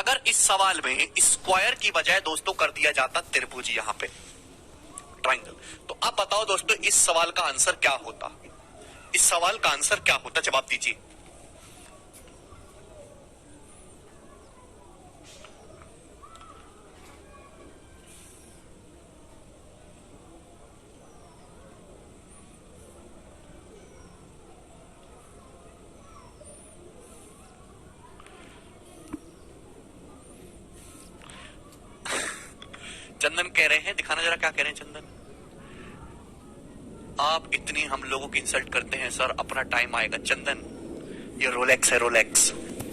अगर इस सवाल में स्क्वायर की बजाय दोस्तों कर दिया जाता त्रिभुज, यहां पे ट्राइंगल, तो अब बताओ दोस्तों इस सवाल का आंसर क्या होता? इस सवाल का आंसर क्या होता, जवाब दीजिए। चंदन कह रहे हैं, दिखाना जरा क्या कह रहे हैं चंदन। आप इतनी हम लोगों की इंसल्ट करते हैं सर, अपना टाइम आएगा। चंदन ये रोलेक्स है, रोलेक्स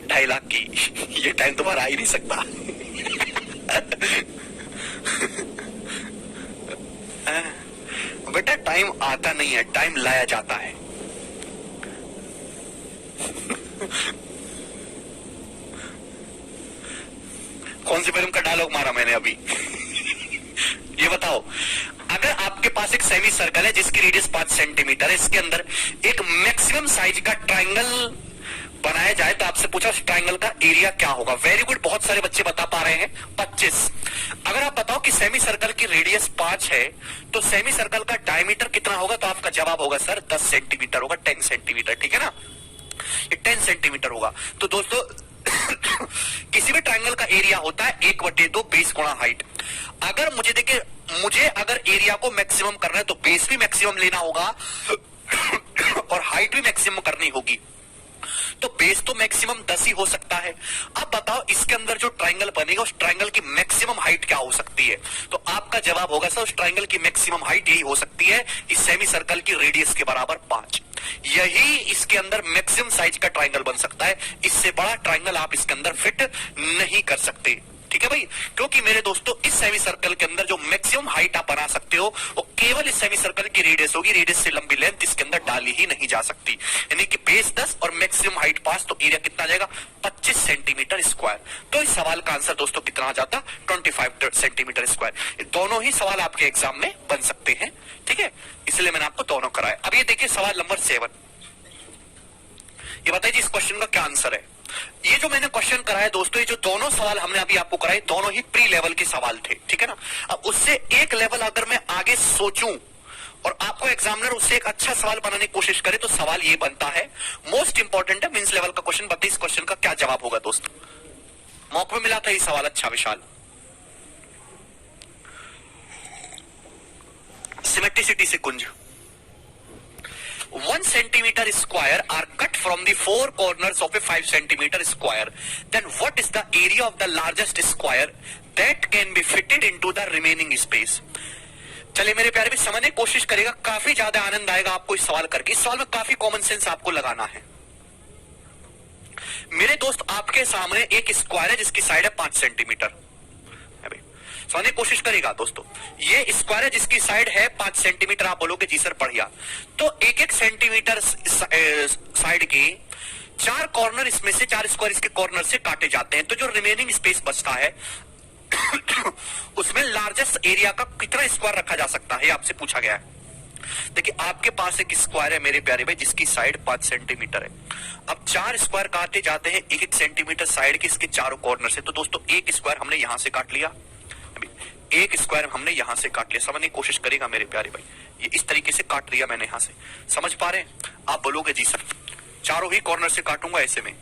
2.5 लाख की, ये टाइम तुम्हारा आ ही नहीं सकता। बेटा टाइम आता नहीं है, टाइम लाया जाता है। कौन सी फिल्म का डायलॉग मारा मैंने अभी? ये बताओ, अगर आपके पास एक सेमी सर्कल है जिसकी रेडियस 5 सेंटीमीटर है, इसके अंदर एक मैक्सिमम साइज का ट्राइंगल बनाया जाए तो आपसे पूछा उस ट्राइंगल का एरिया क्या होगा। वेरी गुड, बहुत सारे बच्चे बता पा रहे हैं 25। अगर आप बताओ कि सेमी सर्कल की रेडियस 5 है तो सेमी सर्कल का डायमीटर कितना होगा, तो आपका जवाब होगा सर 10 सेंटीमीटर होगा, 10 सेंटीमीटर, ठीक है ना, ये 10 सेंटीमीटर होगा। तो दोस्तों किसी भी ट्राइंगल का एरिया होता है 1/2 बेस गुणा हाइट। अगर मुझे देखिए, मुझे अगर एरिया को मैक्सिमम करना है तो बेस भी मैक्सिमम लेना होगा और हाइट भी मैक्सिमम करनी होगी। तो बेस तो मैक्सिमम 10 ही हो सकता है। अब बताओ इसके अंदर जो ट्राइंगल बनेगा उस ट्राइंगल की मैक्सिमम हाइट क्या हो सकती है, तो आपका जवाब होगा सर उस ट्राइंगल की मैक्सिमम हाइट यही हो सकती है इस सेमी सर्कल की रेडियस के बराबर 5। यही इसके अंदर मैक्सिमम साइज का ट्राइंगल बन सकता है, इससे बड़ा ट्राइंगल आप इसके अंदर फिट नहीं कर सकते, ठीक है भाई। क्योंकि मेरे दोस्तों इस सेमी सर्कल के अंदर जो मैक्सिमम हाइट आप बना सकते हो वो केवल इस सेमी सर्कल की रेडियस होगी, रेडियस से लंबी लेंथ इसके अंदर डाली ही नहीं जा सकती। यानी कि बेस 10 और मैक्सिमम हाइट 5, तो एरिया कितना आ जाएगा 25 सेंटीमीटर स्क्वायर। तो इस सवाल का आंसर दोस्तों कितना आ जाता 25 सेंटीमीटर स्क्वायर। दोनों ही सवाल आपके एग्जाम में बन सकते हैं, ठीक है, इसलिए मैंने आपको दोनों कराया। अब ये देखिए सवाल नंबर 7, ये बताइए जी इस क्वेश्चन का क्या आंसर है। ये जो मैंने क्वेश्चन कराया दोस्तों, ये जो दोनों सवाल हमने अभी आपको कराए दोनों ही प्री लेवल के सवाल थे, ठीक है ना। अब उससे एक लेवल अगर मैं आगे सोचूं और आपको एग्जामिनर उससे एक अच्छा सवाल बनाने की कोशिश करे तो सवाल ये बनता है, मोस्ट इंपॉर्टेंट है मींस लेवल का क्वेश्चन। बताइए इस क्वेश्चन का क्या जवाब होगा दोस्तों। मौके में मिला था ये सवाल, अच्छा विशाल। सिमेट्रिसिटी से कुंज, 1 centimeter square are cut from the 4 corners of a 5 centimeter square. Then what is the area of the largest square that can be fitted into the remaining space? चलिए मेरे प्यारे भी समझने की कोशिश करेगा, काफी ज्यादा आनंद आएगा आपको इस सवाल करके। इस सवाल में काफी कॉमन सेंस आपको लगाना है। मेरे दोस्त आपके सामने एक स्क्वायर है जिसकी साइड है 5 सेंटीमीटर, समझने की कोशिश करेगा दोस्तों। ये स्क्वायर है जिसकी साइड है 5 सेंटीमीटर, आप बोलोगे जी सर बढ़िया। तो 1-1 सेंटीमीटर साइड के 4 कॉर्नर, इसमें से 4 स्क्वायर इसके कॉर्नर से काटे जाते हैं, तो जो रिमेनिंग स्पेस बचता है उसमें लार्जेस्ट एरिया का कितना स्क्वायर रखा जा सकता है, आपसे पूछा गया है। देखिए आपके पास एक स्क्वायर है मेरे प्यारे भाई जिसकी साइड 5 सेंटीमीटर है। अब 4 स्क्वायर काटे जाते हैं 1-1 सेंटीमीटर साइड के इसके चारों कॉर्नर से। तो दोस्तों एक स्क्वायर हमने यहां से काट लिया, एक स्क्वायर हमने यहां से काट लिया। समझने की कोशिश करेगा मेरे प्यारे भाई, ये इस तरीके से काट लिया मैंने यहां से, समझ पा रहे हैं आप? बोलोगे जी सर चारों ही कॉर्नर से काटूंगा ऐसे में,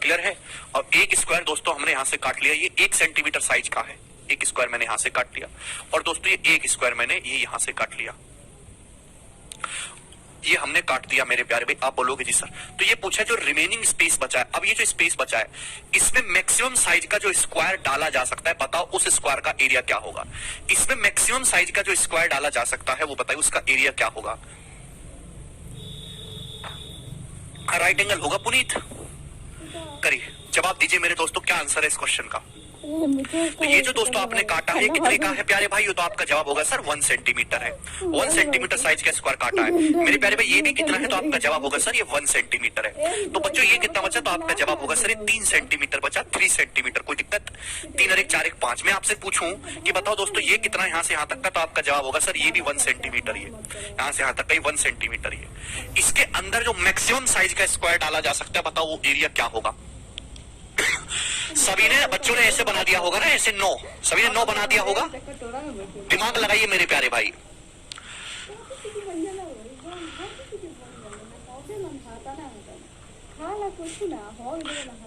क्लियर है। और एक स्क्वायर दोस्तों हमने यहां से काट लिया, ये 1 सेंटीमीटर साइज का है, एक स्क्वायर मैंने यहां से काट लिया। और दोस्तों ये एक स्क्वायर मैंने ये यहां से काट लिया, ये हमने काट दिया मेरे प्यारे भाई। आप बोलोगे जी सर, तो ये पूछा जो रिमेनिंग स्पेस बचा है, अब ये जो स्पेस बचा है इसमें मैक्सिमम साइज का जो स्क्वायर डाला जा सकता है, बताओ उस स्क्वायर का एरिया क्या होगा। इसमें मैक्सिमम साइज का जो स्क्वायर डाला जा सकता है वो बताइए उसका एरिया क्या होगा। राइट एंगल होगा पुनीत, करिए जवाब दीजिए मेरे दोस्तों, क्या आंसर है इस क्वेश्चन का। तो ये जो दोस्तों आपने काटा है कितने का है प्यारे भाई, तो आपका जवाब होगा सर 1 सेंटीमीटर है। 1 सेंटीमीटर साइज का स्क्वायर काटा है मेरे प्यारे भाई। ये भी कितना है, तो आपका जवाब होगा सर ये 1 सेंटीमीटर है। तो बच्चों ये कितना बचा, तो आपका जवाब होगा सर ये 3 सेंटीमीटर बचा, 3 सेंटीमीटर। कोई दिक्कत? 3 और 1 4 1 5। मैं आपसे पूछूं कि बताओ दोस्तों ये कितना यहाँ से यहाँ तक का, तो आपका जवाब होगा सर ये भी 1 सेंटीमीटर ही है, यहाँ से यहाँ तक का 1 सेंटीमीटर ही है। इसके अंदर जो मैक्सिमम साइज का स्क्वायर डाला जा सकता है बताओ वो एरिया क्या होगा। सभी ने बच्चों ने ऐसे बना दिया होगा ना, ऐसे 9 सभी ने 9 बना दिया होगा। दिमाग लगाइए मेरे प्यारे भाई।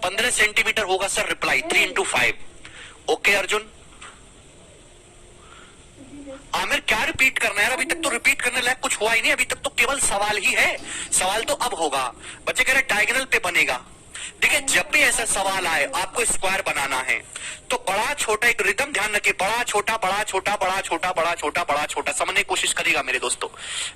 15 सेंटीमीटर होगा sir reply. 3 into 5। Okay Arjun. Aamir क्या रिपीट करना है? अभी तक तो रिपीट करने लायक कुछ हुआ ही नहीं, अभी तक तो केवल सवाल ही है। सवाल तो अब होगा। बच्चे कह रहे डायगोनल पे बनेगा। देखिए जब भी ऐसा सवाल आए आपको स्क्वायर बनाना है तो बड़ा छोटा एक रिदम ध्यान रखिए, बड़ा छोटा बड़ा छोटा बड़ा छोटा बड़ा छोटा बड़ा छोटा समझने की कोशिश करिएगा मेरे दोस्तों,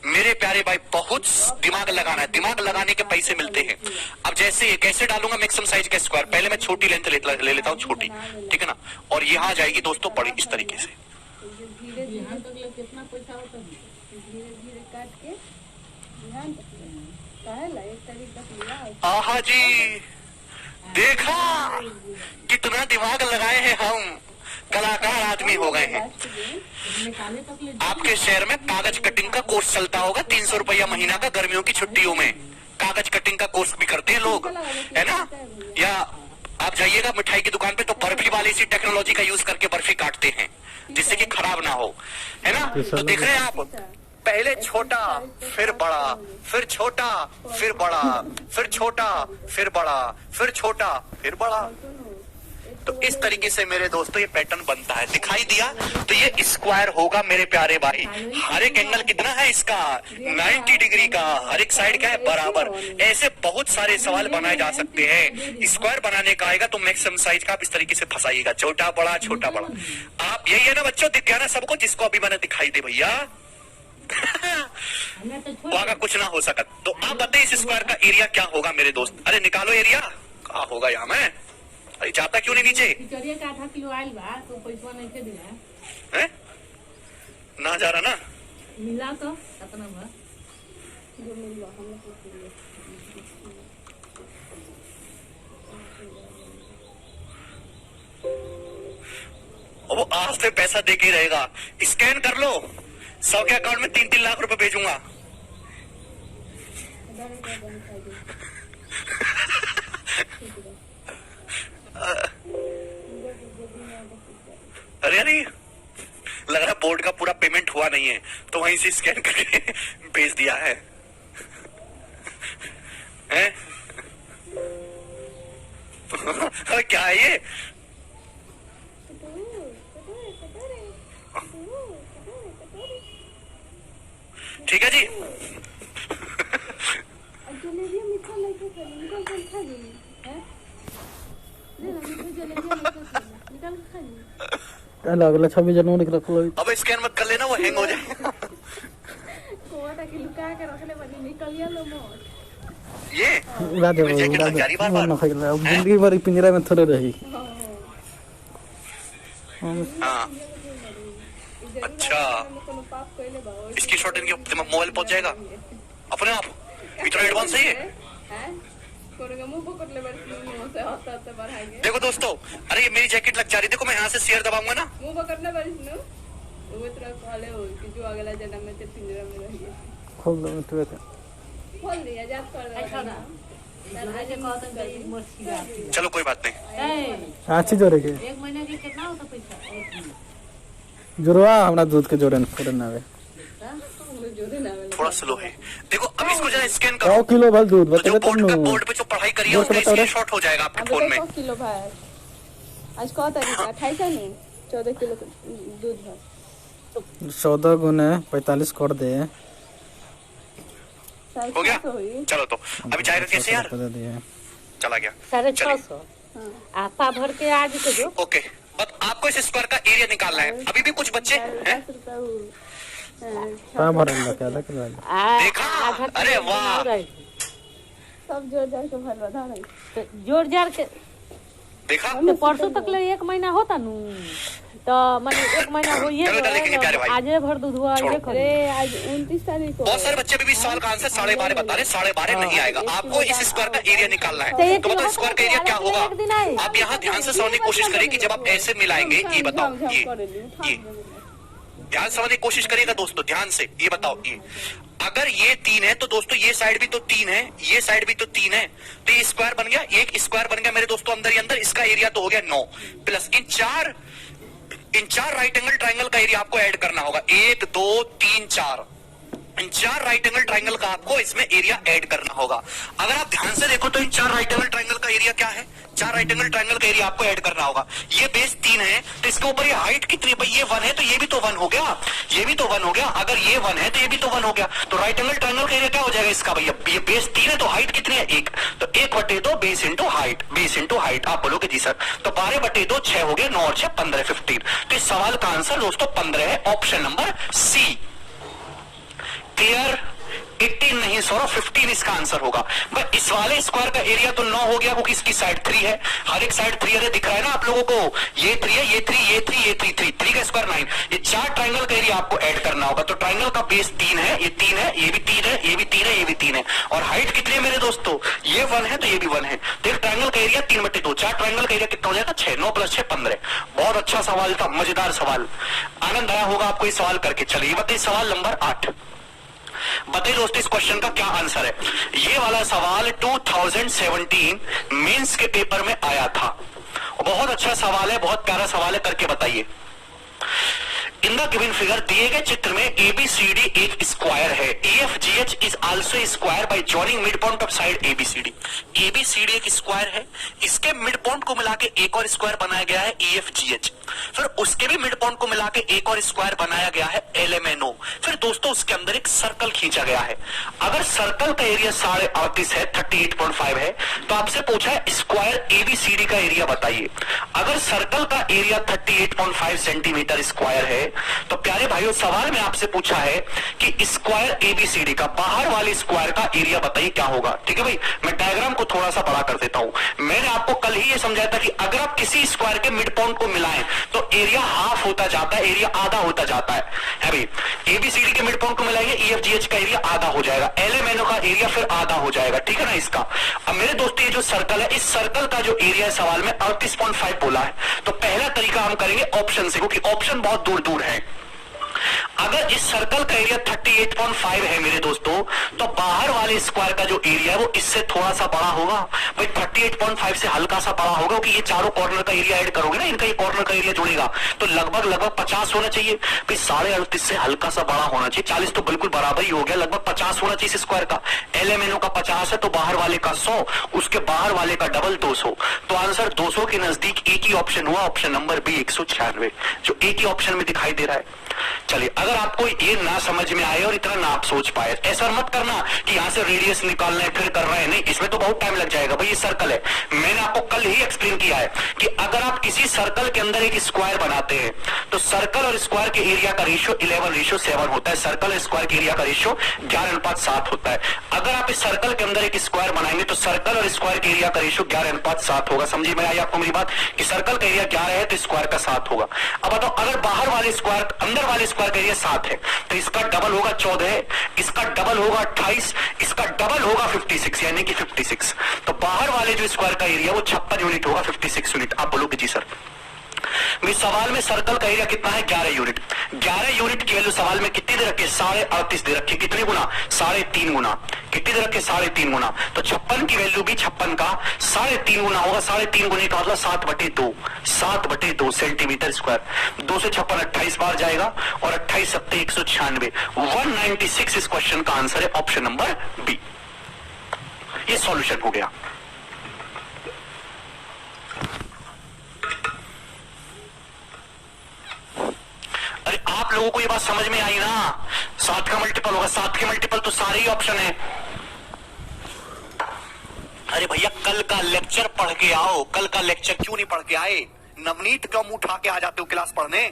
मेरे प्यारे भाई। बहुत दिमाग लगाना है, दिमाग लगाने के पैसे मिलते हैं। अब जैसे कैसे डालूंगा मैक्सिमम साइज का स्क्वायर, पहले मैं छोटी लेंथ ले लेता हूँ, छोटी, ठीक है ना, और यहाँ जाएगी दोस्तों बड़ी इस तरीके से। आहा जी, देखा कितना दिमाग लगाए हैं हम, कलाकार आदमी हो गए हैं। आपके शहर में कागज कटिंग का कोर्स चलता होगा, 300 रुपया महीना का, गर्मियों की छुट्टियों में कागज कटिंग का कोर्स भी करते हैं लोग, है ना। या आप जाइएगा मिठाई की दुकान पे तो बर्फी वाली इसी टेक्नोलॉजी का यूज करके बर्फी काटते हैं जिससे कि खराब ना हो, है ना। तो देख रहे हैं आप, पहले छोटा फिर बड़ा, फिर छोटा फिर बड़ा, फिर छोटा फिर बड़ा, फिर छोटा फिर बड़ा। तो इस तरीके से मेरे दोस्तों ये पैटर्न बनता है। दिखाई दिया? तो ये स्क्वायर होगा मेरे प्यारे भाई। हर एक एंगल कितना है इसका? 90 डिग्री का। हर एक साइड क्या है? बराबर। ऐसे बहुत सारे सवाल बनाए जा सकते हैं। स्क्वायर बनाने का आएगा तो मैक्सिमम साइज का आप इस तरीके से फंसाइएगा, छोटा बड़ा छोटा बड़ा। आप यही है ना बच्चों, दिख गया ना सबको जिसको अभी मैंने दिखाई दे भैया। वहां कुछ ना हो सका। तो आप बताइए इस स्क्वायर का एरिया क्या होगा मेरे दोस्त? अरे निकालो एरिया, क्या होगा यहाँ में? अरे जाता क्यों नहीं नीचे? है? ना जा रहा ना मिला तो वो आज से पैसा दे के रहेगा। स्कैन कर लो, 100 के अकाउंट में 3-3 लाख रुपए भेजूंगा। अरे अरे लग रहा बोर्ड का पूरा पेमेंट हुआ नहीं है तो वहीं से स्कैन करके भेज दिया है, हैं? क्या है ये? ठीक है जी। अगला 26 जनवरी को रख लो। अब स्कैन मत कर लेना, वो हैंग हो जाएगा। ये उड़ा दे, जिंदगी भर पिंजरा में थोड़े रही। हाँ अच्छा, इसकी शॉट इनके मोबाइल पहुंच जाएगा अपने आप, इतना एडवांस है ये। देखो दोस्तों, अरे ये मेरी जैकेट लग जा रही, देखो मैं यहाँ से शेयर दबाऊंगा ना, खोल दो, चलो कोई बात नहीं। अच्छी जोड़े के 1 महीना के कितना होता पैसा? जुड़वा हमरा दूध के जोड़े ना थोड़ा स्लो है। देखो अब इसको जरा स्कैन करो, 100 किलो भल दूध तो जो बोर्ड पे जो पढ़ाई करी है उसका स्क्रीनशॉट हो जाएगा आपके फोन में। 100 किलो भाई आज कौन तारीख है? 28 है नहीं, 14 किलो दूध है। 14 गुने 45 कर दे, हो गया। चलो तो अभी जाएगा कैसे यार? चला गया 650 आपा भर के आज के जो। ओके, अब आपको इस स्क्वायर का एरिया निकालना है। अभी भी कुछ बच्चे हैं? देखा? अरे वाह, सब जोड़ जाड़ के भर बता रही, जोड़ जाड़ के देखा? तो परसों तक ले 1 महीना होता नू, तो मैंने 1 महीना हो ये आज भर दूध हुआ। अरे आज 29 तारीख को। बहुत सारे बच्चे अभी भी सवाल का आंसर 12.5 बता रहे, 12.5 नहीं आएगा। आपको इस स्क्वायर का एरिया निकालना है। तो बताओ स्क्वायर का एरिया क्या होगा? आप यहाँ ध्यान से समझने की कोशिश करिए कि जब आप ऐसे मिलाएंगे, ये बताओ, ये ध्यान समझने की कोशिश करिएगा दोस्तों, ध्यान से। ये बताओ, ये अगर ये 3 है तो दोस्तों ये साइड भी तो 3 है, ये साइड भी तो 3 है, तो ये स्क्वायर बन गया, एक स्क्वायर बन गया मेरे दोस्तों अंदर ही अंदर। इसका एरिया तो हो गया 9 प्लस इन चार राइट एंगल ट्राइंगल का एरिया आपको ऐड करना होगा। 1 2 3 4 इन 4 राइट एंगल ट्राइंगल का आपको इसमें एरिया ऐड करना होगा। अगर आप ध्यान से देखो तो इन 4 राइट एंगल ट्राइंगल का एरिया क्या है? 4 राइट एंगल ट्राइंगल का एरिया आपको ऐड करना होगा। ये बेस 3 है तो इसके ऊपर ये हाइट कितनी है भाई? ये 1 है तो ये भी तो 1 हो गया, ये भी तो 1 हो गया। अगर ये 1 है तो ये भी तो 1 हो गया। तो राइट एंगल ट्राइंगल का एरिया क्या हो जाएगा इसका भैया? ये बेस 3 है तो हाइट कितनी है? 1, तो 1/2 base into height, base into height. आप बोलोगे जी सर, तो 12/2 6 हो गया, 9 और 6 15, 15। तो इस सवाल का आंसर दोस्तों 15 है, ऑप्शन नंबर सी। क्लियर? 18 नहीं सॉरी 15 इसका आंसर होगा। बट इस वाले स्क्वायर का एरिया तो 9 हो गया क्योंकि इसकी साइड 3 है, हर एक साइड 3 है, दिख रहा है ना आप लोगों को? ये 3 है, ये 3, ये 3, ये 3, 3 का स्क्वायर 9। ये 4 ट्राइंगल का एरिया आपको ऐड करना होगा। तो ट्राइंगल का बेस 3 है, ये 3 है, ये भी 3 है, ये भी 3 है, ये भी 3 है। और हाइट कितनी है मेरे दोस्तों? ये 1 है तो ये भी 1 है। तो एक ट्राइंगल का एरिया 3/2, 4 ट्राइंगल का एरिया कितना हो जाएगा? 6, 9 + 6 15। बहुत अच्छा सवाल था, मजेदार सवाल, आनंद आया होगा आपको ये सवाल करके। चलिए बताइए सवाल नंबर 8। बताइए दोस्तों इस क्वेश्चन का क्या आंसर है? ये वाला सवाल 2017 मेंस के पेपर में आया था। बहुत अच्छा सवाल है, बहुत प्यारा सवाल है, करके बताइए। इन द गिवन फिगर दिए गए चित्र में ABCD एक स्क्वायर है। EFGH is also square by joining mid point of side ABCD। ABCD एक स्क्वायर है, इसके मिड पॉइंट को मिला के एक और स्क्वायर बनाया गया है EFGH। फिर उसके भी मिड पॉइंट को मिला के एक और स्क्वायर बनाया गया है LMNO। फिर दोस्तों उसके अंदर एक सर्कल खींचा गया है। अगर सर्कल का एरिया 38.5 है, 38.5 है, तो आपसे पूछा है स्क्वायर ABCD का एरिया बताइए। अगर सर्कल का एरिया 38.5 सेंटीमीटर स्क्वायर है, तो प्यारे भाइयों सवाल में आपसे पूछा है कि स्क्वायर ABCD का बाहर वाले स्क्वायर का एरिया बताइए क्या होगा। ठीक है भाई, मैं डायग्राम को थोड़ा सा बड़ा कर देता हूं। मैंने आपको कल ही ये समझाया था कि अगर आप किसी स्क्वायर के मिड पॉइंट को मिलाएं तो एरिया हाफ होता जाता है, एरिया आधा होता जाता है भाई। ABCD के मिड पॉइंट को मिलाएंगे, EFGH का एरिया आधा हो जाएगा, LMNO का एरिया फिर आधा हो जाएगा। ठीक है ना इसका। अब मेरे दोस्तों ये जो सर्कल है, इस सर्कल का जो एरिया है सवाल में 38.5 बोला है। तो पहला तरीका हम करेंगे ऑप्शन से, क्योंकि ऑप्शन बहुत दूर दूर है। अगर इस सर्कल का एरिया 38.5 है मेरे दोस्तों, तो बाहर वाले स्क्वायर का जो एरिया है वो इससे थोड़ा सा बड़ा होगा भाई, 38.5 से हल्का सा बड़ा होगा, क्योंकि ये चारों कॉर्नर का एरिया ऐड करोगे ना, इनका ये कॉर्नर का एरिया जुड़ेगा, तो लगभग 50 होना चाहिए भाई। 38.5 से हल्का सा बड़ा होना चाहिए, 40 तो बिल्कुल बराबर ही हो गया, लगभग 50 होना चाहिए इस स्क्वायर का। LMNO का 50 है तो बाहर वाले का 100, उसके बाहर वाले का डबल 200। तो आंसर 200 के नजदीक एक ही ऑप्शन हुआ, ऑप्शन नंबर बी 196, जो एक ही ऑप्शन में दिखाई दे रहा है। चलिए अगर आपको ये ना समझ में आए और इतना ना आप सोच पाए, ऐसा मत करना कि यहां से रेडियस निकालना है फिर कर रहे हैं, नहीं, इसमें तो बहुत टाइम लग जाएगा भाई। ये सर्कल है, मैंने आपको कल ही एक्सप्लेन किया है कि अगर आप किसी सर्कल के अंदर एक स्क्वायर बनाते हैं तो सर्कल और स्क्वायर के एरिया का रेशियो 11:7 होता है। सर्कल और स्क्वायर के एरिया का रेशियो 11:7 होता है। अगर आप इस सर्कल के अंदर एक स्क्वायर बनाएंगे तो सर्कल और स्क्वायर के एरिया का रेशियो 11:7 होगा। समझिए में आई आपको मेरी बात कि सर्कल का एरिया 11 है तो स्क्वायर का 7 होगा। अब बताओ अगर बाहर वाले स्क्वायर, अंदर वाले स्क्वायर का एरिया 7 है तो इसका डबल होगा 14, इसका डबल होगा 28, इसका डबल होगा 56, यानी कि 56। तो बाहर वाले जो स्क्वायर का एरिया वो 56 यूनिट होगा, 56 यूनिट। आप बोलोगे जी सर सवाल में सर्कल का एरिया कितना है? 11 यूनिट। 11 यूनिट की वैल्यू सवाल में कितनी दे रखी है? 38.5 दे रखी है। कितने गुना? 3.5 गुना। कितनी दे रखी है? 3.5 गुना। तो 56 की वैल्यू भी 56 का 3.5 गुना होगा। 3.5 गुने का मतलब 7/2, 7/2 सेंटीमीटर स्क्वायर। 2 से 56 28 बार जाएगा और 28 7 196, 196 इस क्वेश्चन का आंसर है, ऑप्शन नंबर बी। ये सॉल्यूशन हो गया। अरे आप लोगों को ये बात समझ में आई ना? 7 का मल्टीपल होगा, 7 के मल्टीपल तो सारे ही ऑप्शन है। अरे भैया कल का लेक्चर पढ़ के आओ, कल का लेक्चर क्यों नहीं पढ़ के आए? नवनीत क्यों मुंह उठा के आ जाते हो क्लास पढ़ने?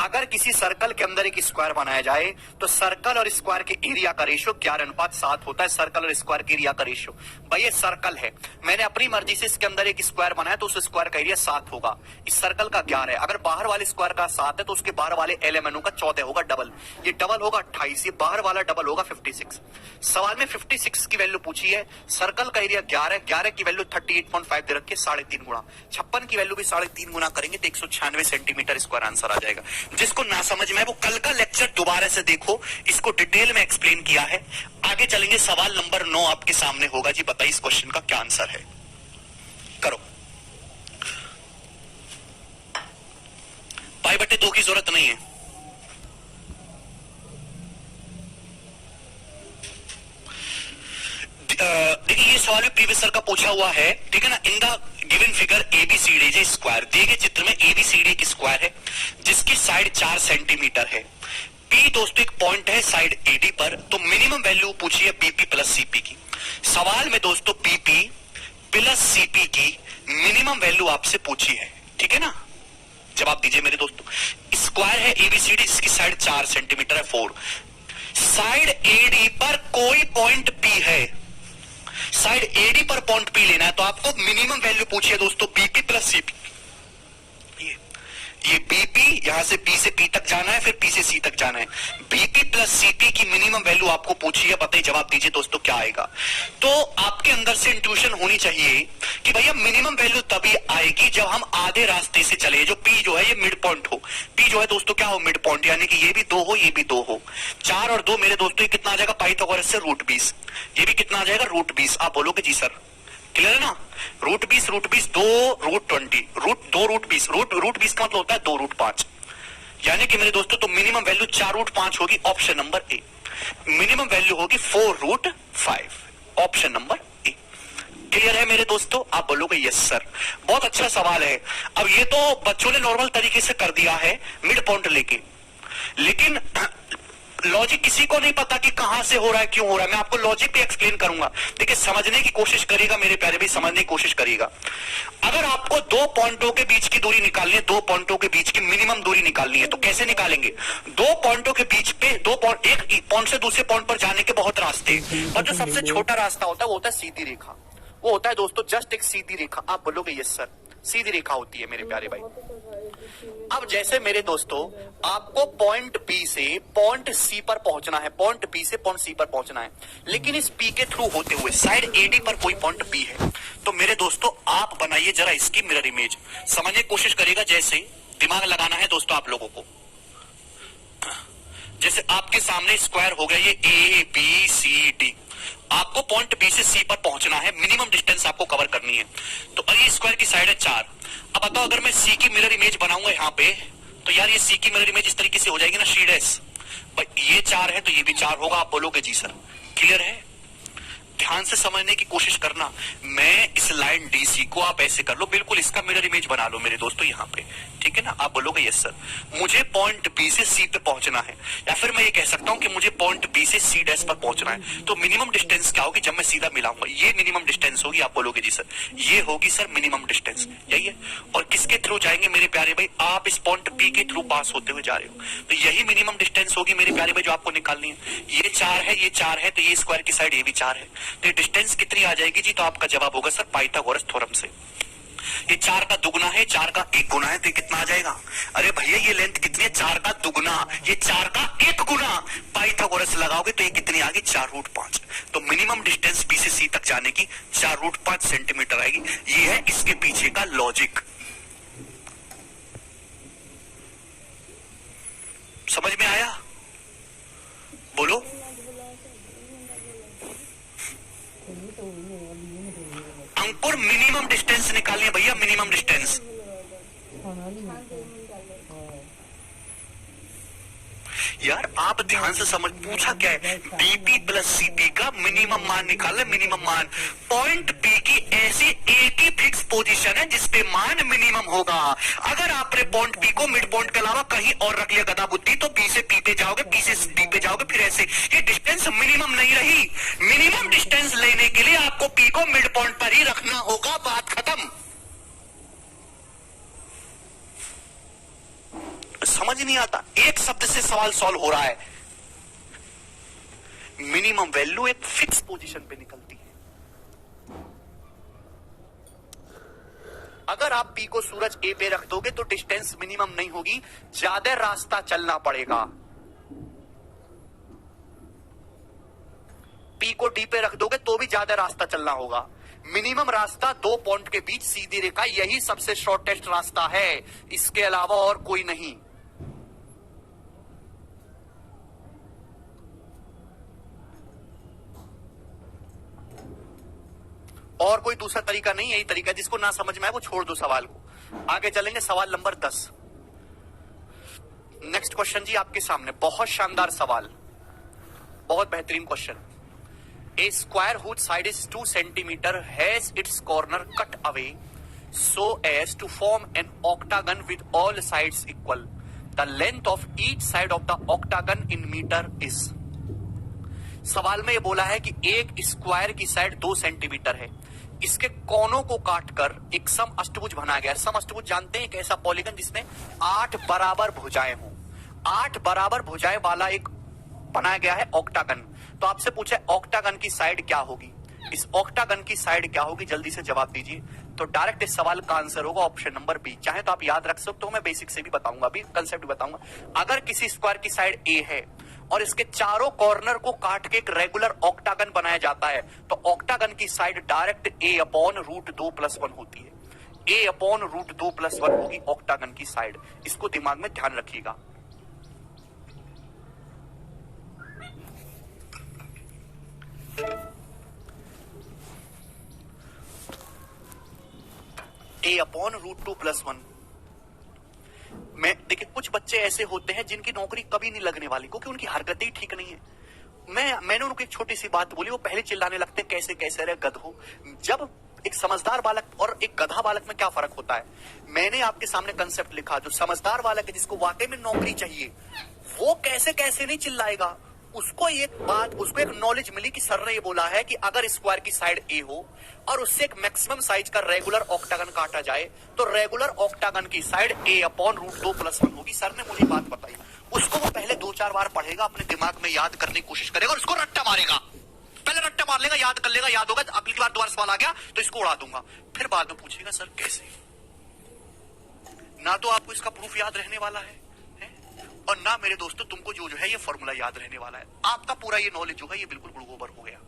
अगर किसी सर्कल के अंदर एक स्क्वायर बनाया जाए तो सर्कल और स्क्वायर के एरिया का रेशियो 11:7 होता है। सर्कल और स्क्वायर के एरिया का रेशियो, भाई ये सर्कल है, मैंने अपनी मर्जी से इसके अंदर एक स्क्वायर बनाया तो उस स्क्वायर का एरिया 7 होगा। इस सर्कल का 11 है, अगर बाहर वाले स्क्वायर का 7 है तो उसके बाहर वाले LMNO का 14 होगा, डबल। ये डबल होगा 28, ये बाहर वाला डबल होगा 56। सवाल में 56 की वैल्यू पूछी है, सर्कल का एरिया 11 की वैल्यू 38.5 दे रखी है, 3.5 गुना। 56 की वैल्यू भी 3.5 गुना करेंगे तो 196 सेंटीमीटर स्क्वायर आंसर आ जाएगा। जिसको ना समझ में है वो कल का लेक्चर दोबारा से देखो, इसको डिटेल में एक्सप्लेन किया है। आगे चलेंगे, सवाल नंबर 9 आपके सामने होगा जी। बताइए इस क्वेश्चन का क्या आंसर है, करो। पाई बट्टे 2 की जरूरत नहीं है। देखिए ये सवाल भी प्रीवियस सर का पूछा हुआ है, ठीक है ना। In the given figure ABCD is square, दिए गए चित्र में एबीसीडी एक स्क्वायर है जिसकी साइड 4 सेंटीमीटर है। पी दोस्तों एक पॉइंट है साइड एडी पर, तो मिनिमम वैल्यू पूछी है बीपी प्लस सीपी की। सवाल में दोस्तों बीपी प्लस सीपी की मिनिमम वैल्यू आपसे पूछी है, ठीक है ना। जवाब दीजिए मेरे दोस्तों। स्क्वायर है एबीसीडी जिसकी साइड 4 सेंटीमीटर है 4। साइड एडी पर कोई पॉइंट पी है, साइड एडी पर पॉइंट पी लेना है, तो आपको मिनिमम वैल्यू पूछी है दोस्तों बीपी प्लस सीपी। ये बीपी यहां से बी से पी तक जाना है, फिर पी से सी तक जाना है। बीपी प्लस सीपी की मिनिमम वैल्यू आपको पूछी है, बताइए जवाब दीजिए दोस्तों क्या आएगा। तो आपके अंदर से इंट्यूशन होनी चाहिए कि भैया मिनिमम वैल्यू तभी आएगी जब हम आधे रास्ते से चले, जो पी जो है ये मिड पॉइंट हो। पी जो है दोस्तों क्या हो, मिड पॉइंट, यानी कि ये भी 2 हो ये भी 2 हो। 4 और 2 मेरे दोस्तों ये कितना आ जाएगा पाइथागोरस से √20, ये भी कितना आ जाएगा √20। आप बोलोगे जी सर क्लियर है ना। √20 √20 2 √20 2 √20 √20 का मतलब होता है 2 √5, यानी कि मेरे दोस्तों तो मिनिमम वैल्यू 4 √5 होगी, option number A. Minimum value होगी 4 √5, ऑप्शन नंबर ए। क्लियर है मेरे दोस्तों, आप बोलोगे यस सर। बहुत अच्छा सवाल है। अब ये तो बच्चों ने नॉर्मल तरीके से कर दिया है मिड पॉइंट लेके, लेकिन लॉजिक किसी को नहीं पता कि कहां से हो रहा है, क्यों हो रहा है। मैं आपको लॉजिक भी एक्सप्लेन करूंगा, देखिए समझने की कोशिश करिएगा मेरे प्यारे भाई, समझने की कोशिश करिएगा। अगर आपको 2 पॉइंटों के बीच की दूरी निकालनी है, 2 पॉइंटों के बीच की मिनिमम दूरी निकालनी है, तो कैसे निकालेंगे। 2 पॉइंटों के बीच पे एक पॉइंट से दूसरे पॉइंट पर जाने के बहुत रास्ते, और जो सबसे छोटा रास्ता होता है वो होता है सीधी रेखा। वो होता है दोस्तों जस्ट एक सीधी रेखा। आप बोलोगे यस सर, सीधी रेखा होती है मेरे प्यारे भाई। अब जैसे मेरे दोस्तों आपको पॉइंट बी से पॉइंट सी पर पहुंचना है, पॉइंट बी से पॉइंट सी पर पहुंचना है, लेकिन इस पी के थ्रू होते हुए साइड एडी पर कोई पॉइंट बी है, तो मेरे दोस्तों आप बनाइए जरा इसकी मिरर इमेज, समझने की कोशिश करिएगा। जैसे दिमाग लगाना है दोस्तों आप लोगों को, जैसे आपके सामने स्क्वायर हो गया ये ए बी सी डी, आपको पॉइंट बी से सी पर पहुंचना है, मिनिमम डिस्टेंस आपको कवर करनी है। तो ये स्क्वायर की साइड है 4। अब बताओ अगर मैं सी की मिरर इमेज बनाऊंगा यहाँ पे, तो यार ये सी की मिरर इमेज इस तरीके से हो जाएगी ना, सी डैश। ये 4 है तो ये भी 4 होगा। आप बोलोगे जी सर क्लियर है। ध्यान से समझने की कोशिश करना। मैं इस लाइन डीसी को आप ऐसे कर लो, बिल्कुल इसका मिरर इमेज बना लो मेरे दोस्तों यहाँ पे, ठीक है ना। आप बोलोगे यस सर, मुझे पॉइंट बी से सी पे पहुंचना है, या फिर मैं ये कह सकता हूं कि मुझे पॉइंट बी से सी डैश पर पहुंचना है। तो मिनिमम डिस्टेंस क्या होगी जब मैं सीधा मिलाऊंगा, ये मिनिमम डिस्टेंस होगी। आप बोलोगे जी सर, ये होगी सर मिनिमम डिस्टेंस, यही है। और किसके थ्रू जाएंगे मेरे प्यारे भाई, आप इस पॉइंट बी के थ्रू पास होते हुए जा रहे हो, तो यही मिनिमम डिस्टेंस होगी मेरे प्यारे भाई जो आपको निकालनी है। ये 4 है ये 4 है, तो ये स्क्वायर की साइड ये भी 4 है, तो डिस्टेंस कितनी आ जाएगी जी। तो आपका जवाब होगा सर पाइथागोरस थ्योरम से। ये 4 का दुगना है, 4 का 1 गुना है, तो ये कितना आ जाएगा। अरे भैया ये लेंथ कितनी है, 4 का दुगना, ये 4 का 1 गुना, पाइथागोरस लगाओगे तो ये कितनी आ गई 4 √5। तो मिनिमम डिस्टेंस बी से सी तक जाने की 4 √5 सेंटीमीटर आएगी। ये है इसके पीछे का लॉजिक। समझ में आया, बोलो। अंकुर मिनिमम डिस्टेंस निकालिए भैया, मिनिमम डिस्टेंस। यार आप ध्यान से समझ, पूछा क्या है, बीपी प्लस सीपी का मिनिमम मान निकालना, मिनिमम मान। पॉइंट बी की ऐसी एक ही फिक्स पोजीशन है जिसपे मान मिनिमम होगा। अगर आपने पॉइंट बी को मिड पॉइंट के अलावा कहीं और रख लिया गधा बुद्धि, तो बी से पी पे जाओगे, पी से डी पे जाओगे, फिर ऐसे ये डिस्टेंस मिनिमम नहीं रही। मिनिमम डिस्टेंस लेने के लिए आपको पी को मिड पॉइंट पर ही रखना होगा, बात खत्म। समझ नहीं आता, एक शब्द से सवाल सॉल्व हो रहा है। मिनिमम वैल्यू एक फिक्स पोजीशन पे निकलती है। अगर आप पी को सूरज ए पे रख दोगे तो डिस्टेंस मिनिमम नहीं होगी, ज्यादा रास्ता चलना पड़ेगा। पी को डी पे रख दोगे तो भी ज्यादा रास्ता चलना होगा। मिनिमम रास्ता 2 पॉइंट के बीच सीधी रेखा, यही सबसे शॉर्टेस्ट रास्ता है, इसके अलावा और कोई नहीं। और कोई दूसरा तरीका नहीं, यही तरीका। जिसको ना समझ में आए वो छोड़ दो सवाल को। आगे चलेंगे, सवाल नंबर 10। नेक्स्ट क्वेश्चन जी आपके सामने, बहुत शानदार सवाल, बहुत बेहतरीन question. A square whose side is 2 centimetre has its corner cut away so as to form an octagon with all sides equal. The length of each side of the octagon in meter is. सवाल में ये बोला है कि एक square की side 2 centimetre है, इसके कोनों को काटकर एक सम अष्टभुज बनाया गया है। सम अष्टभुज जानते हैं, एक ऐसा पॉलीगन जिसमें 8 बराबर भुजाएं हों। 8 बराबर भुजाएं वाला एक बनाया गया है ऑक्टागन। तो आपसे पूछा ऑक्टागन की साइड क्या होगी, इस ऑक्टागन की साइड क्या होगी, जल्दी से जवाब दीजिए। तो डायरेक्ट इस सवाल का आंसर होगा ऑप्शन नंबर बी। चाहे तो आप याद रख सकते हो, मैं बेसिक से भी बताऊंगा, अभी कंसेप्ट भी बताऊंगा। अगर किसी स्क्वायर की साइड ए है और इसके चारों कॉर्नर को काट के एक रेगुलर ऑक्टागन बनाया जाता है, तो ऑक्टागन की side direct a upon root 2+1 होती है। a अपॉन रूट 2+1 होगी ऑक्टागन की साइड। इसको दिमाग में ध्यान रखिएगा। a अपॉन रूट 2+1 में देखिए, कुछ बच्चे ऐसे होते हैं जिनकी नौकरी कभी नहीं लगने वाली, क्योंकि उनकी हरकतें ही ठीक नहीं है। मैंने उनको एक छोटी सी बात बोली, वो पहले चिल्लाने लगते हैं कैसे कैसे रहे गधो। जब एक समझदार बालक और एक गधा बालक में क्या फर्क होता है, मैंने आपके सामने कंसेप्ट लिखा। जो समझदार बालक है, जिसको वाकई में नौकरी चाहिए, वो कैसे कैसे नहीं चिल्लाएगा। उसको एक नॉलेज मिली कि सर ने ये बोला है कि अगर स्क्वायर की साइड ए हो और उससे एक मैक्सिमम साइज का रेगुलर ऑक्टागन काटा जाए, तो रेगुलर ऑक्टागन की साइड a अपॉन रूट 2+1 होगी। सर ने मुझे बात बताई। उसको वो पहले 2-4 बार पढ़ेगा, अपने दिमाग में याद करने की कोशिश करेगा और उसको रट्टा मारेगा। पहले रट्टा मार लेगा, याद कर लेगा, याद होगा, अगली बार दोबारा सवाल आ गया तो इसको उड़ा दूंगा। फिर बाद में पूछेगा सर कैसे। ना तो आपको इसका प्रूफ याद रहने वाला है और ना मेरे दोस्तों तुमको जो है ये फॉर्मूला याद रहने वाला है। आपका पूरा ये नॉलेज जो है ये बिल्कुल गुड़गोबर हो गया।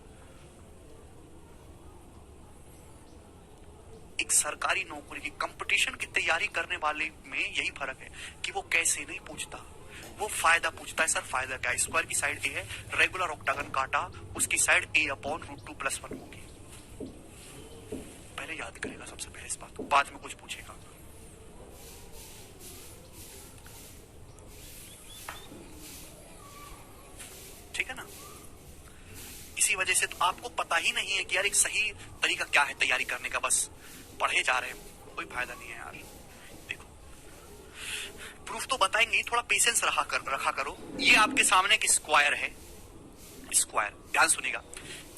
एक सरकारी नौकरी की कंपटीशन की तैयारी करने वाले में यही फर्क है कि वो कैसे नहीं पूछता, वो फायदा पूछता है। सर फायदा क्या है? स्क्वायर की साइड ए है, रेगुलर ऑक्टागन काटा, उसकी साइड a अपॉन रूट 2+1 होगी। पहले याद करेगा सबसे पहले इस बात को, बाद में कुछ पूछेगा। ठीक है ना? इसी वजह से तो आपको पता ही नहीं है कि यार एक सही तरीका क्या है तैयारी करने का, बस पढ़े जा रहे हैं, कोई फायदा नहीं है यार। देखो प्रूफ तो बताएंगे, थोड़ा पेशेंस रखा करो। ये आपके सामने एक स्क्वायर है, स्क्वायर, ध्यान सुनिएगा।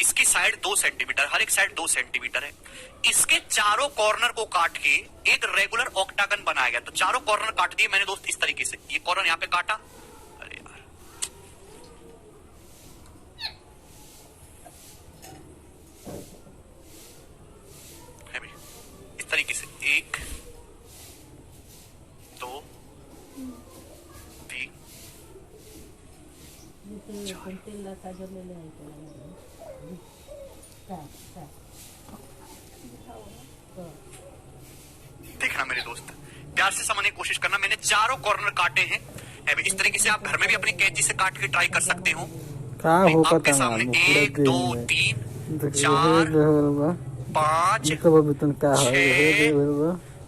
इसकी साइड 2 सेंटीमीटर, हर एक साइड 2 सेंटीमीटर है। इसके चारों कॉर्नर को काट के एक रेगुलर ऑक्टागन बनाया गया। तो चारों कॉर्नर काट दिए मैंने दोस्त इस तरीके से। ये कॉर्नर यहां पे काटा, अरे यार इस तरीके से 1 2 3 देखना मेरे दोस्त, प्यार से समझने की कोशिश करना। मैंने चारों कॉर्नर काटे हैं। इस तरीके से आप घर में भी अपनी कैंची से काट के ट्राई कर सकते हो। आपके सामने 1 2 3 4 5 6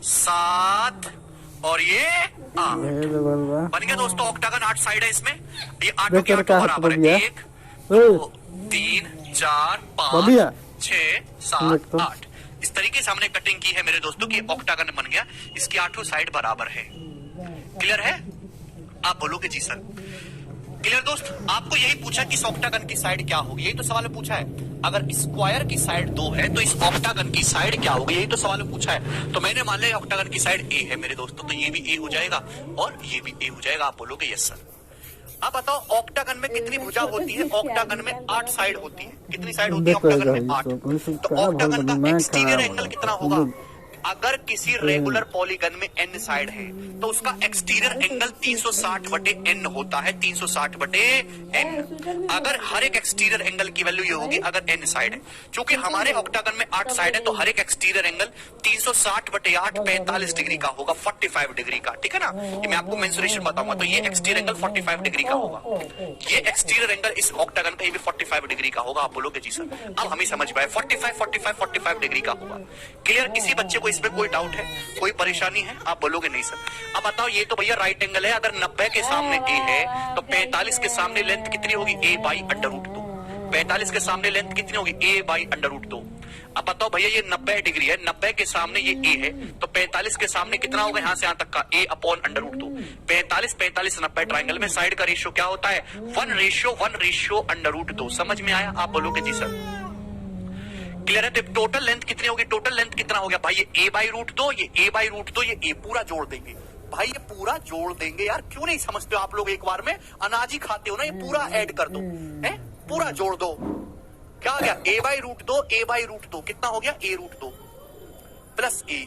7 और ये बन गया दोस्तों ऑक्टागन। 8 साइड है इसमें, ये 8 के 8 बराबर है। 1 2 3 4 5 6 7 8। इस तरीके से हमने कटिंग की है मेरे दोस्तों की ऑक्टागन बन गया। इसकी 8 साइड बराबर है। क्लियर है? आप बोलोगे जी सर। क्लियर दोस्त? आपको यही पूछा कि इस ऑक्टागन की साइड क्या होगी, यही तो सवाल में पूछा है। अगर स्क्वायर की साइड 2 है तो इस ऑक्टागन की साइड क्या होगी, यही तो सवाल में पूछा है। तो मैंने मान लिया ऑक्टागन की साइड a है मेरे दोस्तों, तो ये भी a हो जाएगा और ये भी a हो जाएगा। आप बोलोगे यस सर। अब बताओ ऑक्टागन में कितनी भुजा होती है? ऑक्टागन में 8 साइड होती है। कितनी साइड होती है ऑक्टागन में? 8। तो ऑक्टागन का एक्सटीरियर एंगल कितना होगा? अगर किसी रेगुलर पॉलीगन में n साइड है तो उसका एक्सटीरियर एंगल 360 बटे n होता है, 360 बटे n। अगर हर एक एक्सटीरियर एंगल की वैल्यू ये होगी अगर n साइड है। चूंकि हमारे ऑक्टागन में 8 साइड है तो हर एक एक्सटीरियर एंगल 360 बटे 8 45 डिग्री का होगा, 45 डिग्री का, ठीक है ना। ये मैं आपको मेंसुरेशन बताऊंगा। तो ये एक्सटीरियर एंगल 45 डिग्री का होगा, ये एक्सटीरियर एंगल इस ऑक्टागन का ये भी 45 डिग्री का होगा। आप बोलोगे जी सर अब हमें समझ पाए 45 डिग्री का होगा। क्लियर? किसी बच्चे को इसमें कोई डाउट है, कोई परेशानी है? आप बोलोगे नहीं सर। अब बताओ ये तो भैया राइट एंगल है, अगर 90 के सामने ए है तो 45 के सामने लेंथ कितनी होगी? ए बाई अंडर रूट 2। 45 के सामने लेंथ कितनी होगी? ए बाई अंडर रूट 2। अब बताओ भैया ये 90 डिग्री है, 90 के सामने ये ए है तो 45 के सामने कितना होगा यहां से यहां तक का? ए अपॉन अंडर रूट 2। 45 45 90 ट्राइंगल में साइड का रेशियो क्या होता है? 1 रेशियो अंडर रूट 2। समझ में आया? आप बोलोगे जी सर। क्लियर है? तो टोटल लेंथ कितनी होगी? टोटल लेंथ कितना हो गया भाई? ये ए बाई रूट 2, ये ए बाई रूट 2, ये ए पूरा जोड़ देंगे भाई, ये पूरा जोड़ देंगे यार। क्यों नहीं समझते हो आप लोग? एक बार में अनाज ही खाते हो ना, ये पूरा ऐड कर दो, है पूरा जोड़ दो। क्या हो गया? A by root 2, a by root 2 कितना हो गया? ए रूट 2 प्लस ए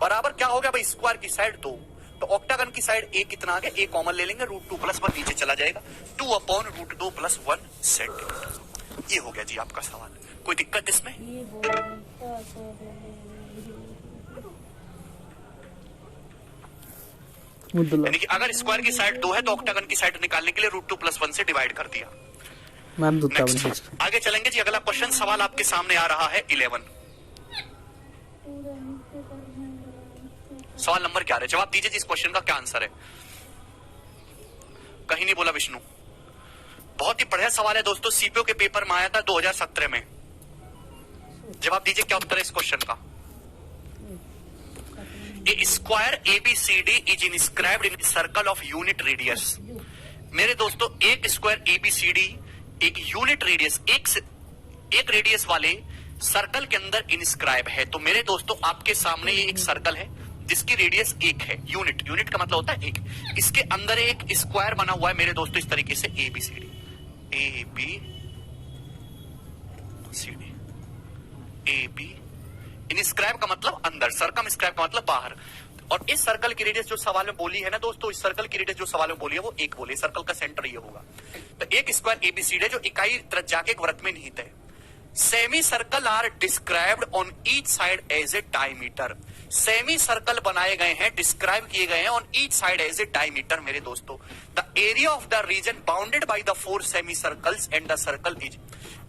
बराबर क्या हो गया भाई? स्क्वायर की साइड 2। तो ऑक्टागन की साइड ए कितना आ गया? ए कॉमन ले लेंगे, रूट 2 प्लस 1 नीचे चला जाएगा, 2 अपॉन रूट 2 प्लस 1 सेंटीमीटर। ये हो गया जी आपका सवाल। कोई दिक्कत इसमें? यानी कि अगर स्क्वायर की साइड 2 है तो ऑक्टागन की साइड निकालने के लिए रूट 2 प्लस 1 से डिवाइड कर दिया। नेक्स्ट आगे चलेंगे जी। अगला क्वेश्चन सवाल आपके सामने आ रहा है 11। सवाल नंबर 11। जवाब दीजिए जी इस क्वेश्चन का क्या आंसर है। कहीं नहीं बोला विष्णु। बहुत ही बढ़िया सवाल है दोस्तों, सीपीओ के पेपर में आया था 2017 में। जवाब दीजिए क्या उत्तर है इस क्वेश्चन का। A square ABCD is inscribed in circle of unit radius. मेरे दोस्तों एक स्क्वायर एबीसीडी एक यूनिट रेडियस, एक रेडियस वाले सर्कल के अंदर इंस्क्राइब है। तो मेरे दोस्तों आपके सामने ये एक सर्कल है जिसकी रेडियस 1 है। यूनिट का मतलब होता है 1। इसके अंदर एक स्क्वायर बना हुआ है मेरे दोस्तों इस तरीके से एबीसीडी, एबीसीडी, एबी। इंस्क्राइब का मतलब अंदर, सर्कम स्क्राइब का मतलब बाहर। और इस सर्कल की रेडियस जो सवाल में बोली है ना दोस्तों, इस सर्कल की रेडियस जो सवाल में बोली है वो 1 बोली। सर्कल का सेंटर ये होगा। तो एक स्क्वायर एबीसीडी है जो इकाई त्रिज्या के एक वृत्त में निहित है। Semi circle are described on each side as a diameter. Semi circle बनाए गए हैं, डिस्क्राइब किए गए हैं on each side as a diameter. मेरे दोस्तों the area of the region bounded by the 4 semi circles and the circle is.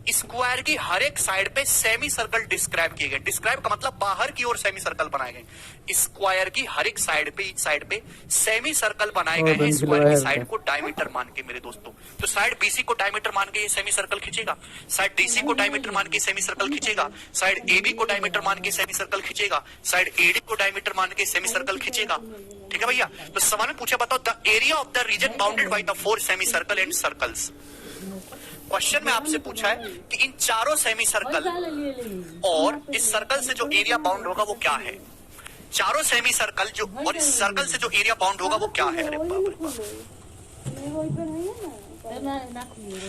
Square की हर एक साइड पे सेमी सर्कल डिस्क्राइब किए गए। डिस्क्राइब का मतलब बाहर की ओर सेमी सर्कल बनाए गए। स्क्वायर की हर एक साइड पे, ईच साइड पे सेमी सर्कल बनाए गए हैं। स्क्वायर की साइड को डायमीटर मान के मेरे दोस्तों। तो साइड बीसी को डायमीटर मान के ये सेमी सर्कल खींचेगा, साइड डीसी को डायमीटर मान के सेमी सर्कल खींचेगा, साइड एबी को डायमीटर मान के सेमी सर्कल खींचेगा, साइड एडी को डायमीटर मान के सेमी सर्कल खींचेगा। ठीक है भैया। तो सवाल में पूछा बताओ the area of the region bounded by the 4 semi circle and circles. Question में आपसे पूछा है कि इन चारों सेमी सर्कल और इस सर्कल से जो एरिया बाउंड होगा वो क्या है। चारों सेमी सर्कल जो और इस सर्कल से जो एरिया बाउंड होगा वो क्या है। अरे बाप रे।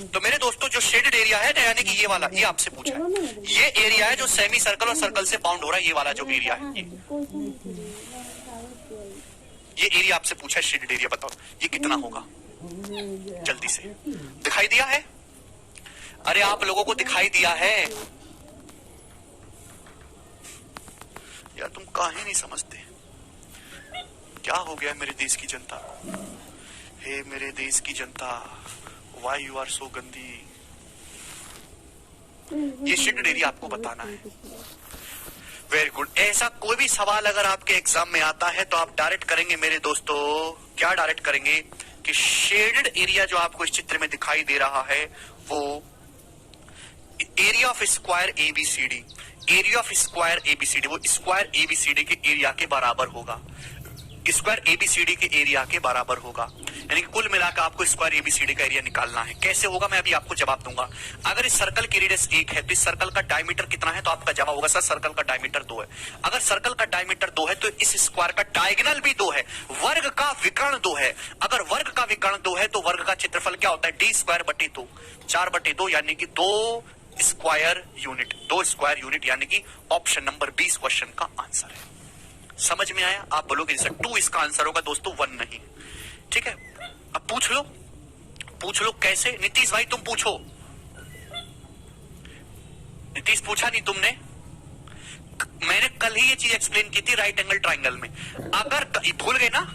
तो मेरे दोस्तों जो शेडेड एरिया है ना, यानी कि ये वाला, ये आपसे पूछा है। ये एरिया है जो सेमी सर्कल और सर्कल से बाउंड हो रहा है। ये वाला जो एरिया है, ये एरिया आपसे पूछा है शेडेड एरिया। बताओ ये कितना होगा, जल्दी से। दिखाई दिया है? अरे आप लोगों को दिखाई दिया है यार, तुम काहे नहीं समझते। क्या हो गया मेरे देश की जनता। हे मेरे देश की जनता, वाई यू आर सो गंदी। ये शेडेड एरिया आपको बताना है। Very good. ऐसा कोई भी सवाल अगर आपके एग्जाम में आता है तो आप डायरेक्ट करेंगे मेरे दोस्तों, क्या डायरेक्ट करेंगे कि शेडेड एरिया जो आपको इस चित्र में दिखाई दे रहा है वो area of square ABCD, area of square ABCD, वो स्क्वायर एबीसीडी के एरिया के बराबर होगा। स्क्वायर एबीसीडी के एरिया के बराबर होगा। यानी कि कुल मिलाकर आपको स्क्वायर एबीसीडी का एरिया निकालना है। कैसे होगा मैं अभी आपको जवाब दूंगा। अगर इस सर्कल की रेडियस 1 है तो इस सर्कल का डायमीटर कितना है, तो आपका जवाब होगा सर सर्कल का डायमीटर 2 है। अगर सर्कल का डायमीटर 2 है तो इस स्क्वायर का डायगोनल भी 2 है, वर्ग का विकर्ण 2 है। अगर वर्ग का विकर्ण 2 है तो वर्ग का क्षेत्रफल क्या होता है, डी स्क्वायर बटे 2, 4 बटे 2, यानी कि 2 स्क्वायर यूनिट, 2 स्क्वायर यूनिट, यानी कि ऑप्शन नंबर 20 क्वेश्चन का आंसर है। समझ में आया? आप बोलोगे सर 2 इसका आंसर होगा दोस्तों, 1 नहीं। ठीक है, अब पूछ लो कैसे। नीतीश भाई तुम पूछो। नीतीश पूछा नहीं तुमने? मैंने कल ही ये चीज एक्सप्लेन की थी राइट एंगल ट्राइंगल में। अगर भूल गए ना,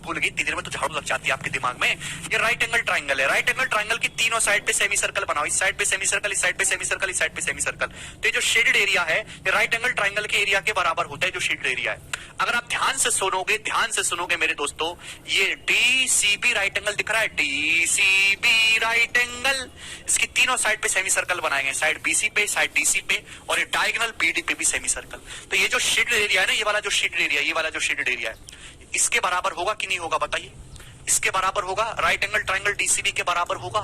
भूल गई, इतनी देर में तो झाड़ू लग जाती है आपके दिमाग में। ये राइट एंगल ट्राइंगल है। राइट एंगल ट्राइंगल की तीनों साइड पे सेमी सर्कल बनाओ। इस साइड पे सेमी सर्कल, इस साइड पे सेमी सर्कल, इस साइड पे सेमी सर्कल। तो ये जो शेडेड एरिया है ये राइट एंगल ट्राइंगल के एरिया के बराबर होता है जो शेडेड एरिया है। अगर आप ध्यान से सुनोगे मेरे दोस्तों, ये डीसीबी राइट एंगल दिख रहा है, डीसीबी राइट एंगल, इसकी तीनों साइड पे सेमी सर्कल बनाए गए, साइड बीसी पे, साइड डीसी पे, और ये डायगोनल बीडी पे भी सेमी सर्कल। तो ये जो शेडेड एरिया है ना, ये वाला जो शेडेड एरिया, ये वाला जो शेडेड एरिया है, इसके बराबर होगा कि नहीं होगा बताइए? इसके बराबर होगा। राइट एंगल ट्राइंगल डीसीबी के बराबर होगा।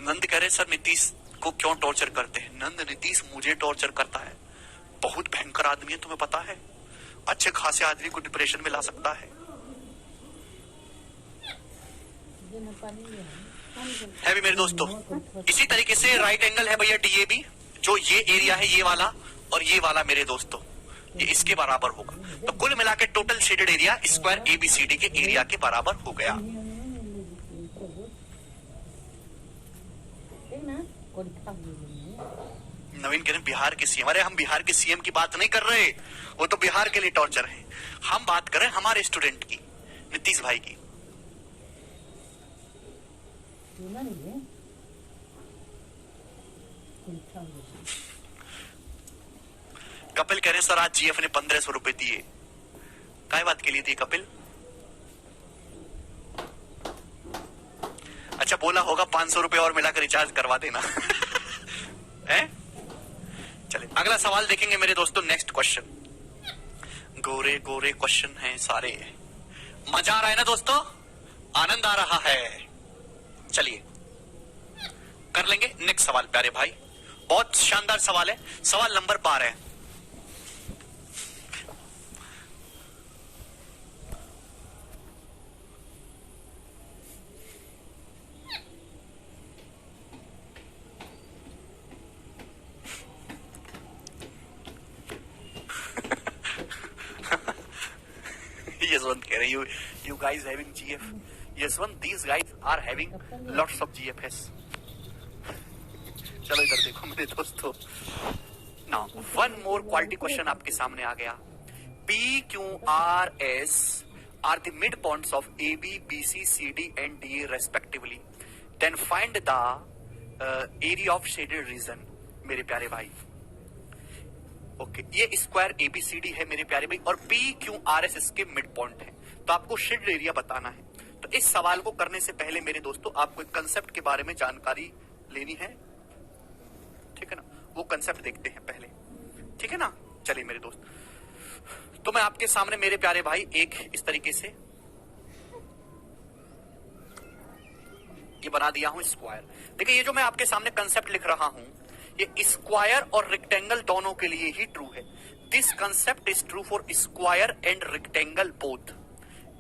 नंद कह रहे सर नीतीश को क्यों टॉर्चर करते हैं? नंद, नीतीश मुझे टॉर्चर करता है। बहुत भयंकर आदमी है, तुम्हें पता है? अच्छे खासे आदमी को डिप्रेशन में ला सकता है भी मेरे दोस्तों। इसी तरीके से राइट एंगल है भैया डीएबी, जो ये एरिया है ये वाला और ये वाला मेरे दोस्तों, ये इसके बराबर होगा। तो कुल मिला के total shaded area square ABCD के एरिया के बराबर हो गया। नवीन कह रहे बिहार के सीएम। अरे हम बिहार के सीएम की बात नहीं कर रहे, वो तो बिहार के लिए टॉर्चर है। हम बात कर रहे हैं हमारे स्टूडेंट की, नीतीश भाई की। कपिल कह रहे हैं सर आज जीएफ ने 1500 रुपए दिए। काय बात के लिए दिए कपिल? अच्छा बोला होगा 500 रुपए और मिलाकर रिचार्ज करवा देना है? चले अगला सवाल देखेंगे मेरे दोस्तों। नेक्स्ट क्वेश्चन, गोरे गोरे क्वेश्चन हैं सारे। मजा आ रहा है ना दोस्तों? आनंद आ रहा है? चलिए कर लेंगे नेक्स्ट सवाल प्यारे भाई। बहुत शानदार सवाल है, सवाल नंबर 12 है। यशवंत कह रहे you guys having GF? Yashwant, these guys are having lots of GFS. चलो इधर देखो मेरे दोस्तों। Now one more quality question आपके सामने आ गया। PQRS are the midpoints of AB, BC, CD and DA respectively. Then find the area of shaded region. मेरे प्यारे भाई ओके, ये स्क्वायर एबीसीडी है मेरे प्यारे भाई, और PQRS इसके मिड पॉइंट है। तो आपको शेड एरिया बताना है। तो इस सवाल को करने से पहले मेरे दोस्तों आपको एक कंसेप्ट के बारे में जानकारी लेनी है, ठीक है ना? वो कंसेप्ट देखते हैं पहले, ठीक है ना? चलिए मेरे दोस्त, तो मैं आपके सामने मेरे प्यारे भाई एक इस तरीके से ये बना दिया हूं स्क्वायर। देखिए ये जो मैं आपके सामने कंसेप्ट लिख रहा हूं, ये स्क्वायर और रेक्टेंगल दोनों के लिए ही ट्रू है। This concept is true for square and rectangle both.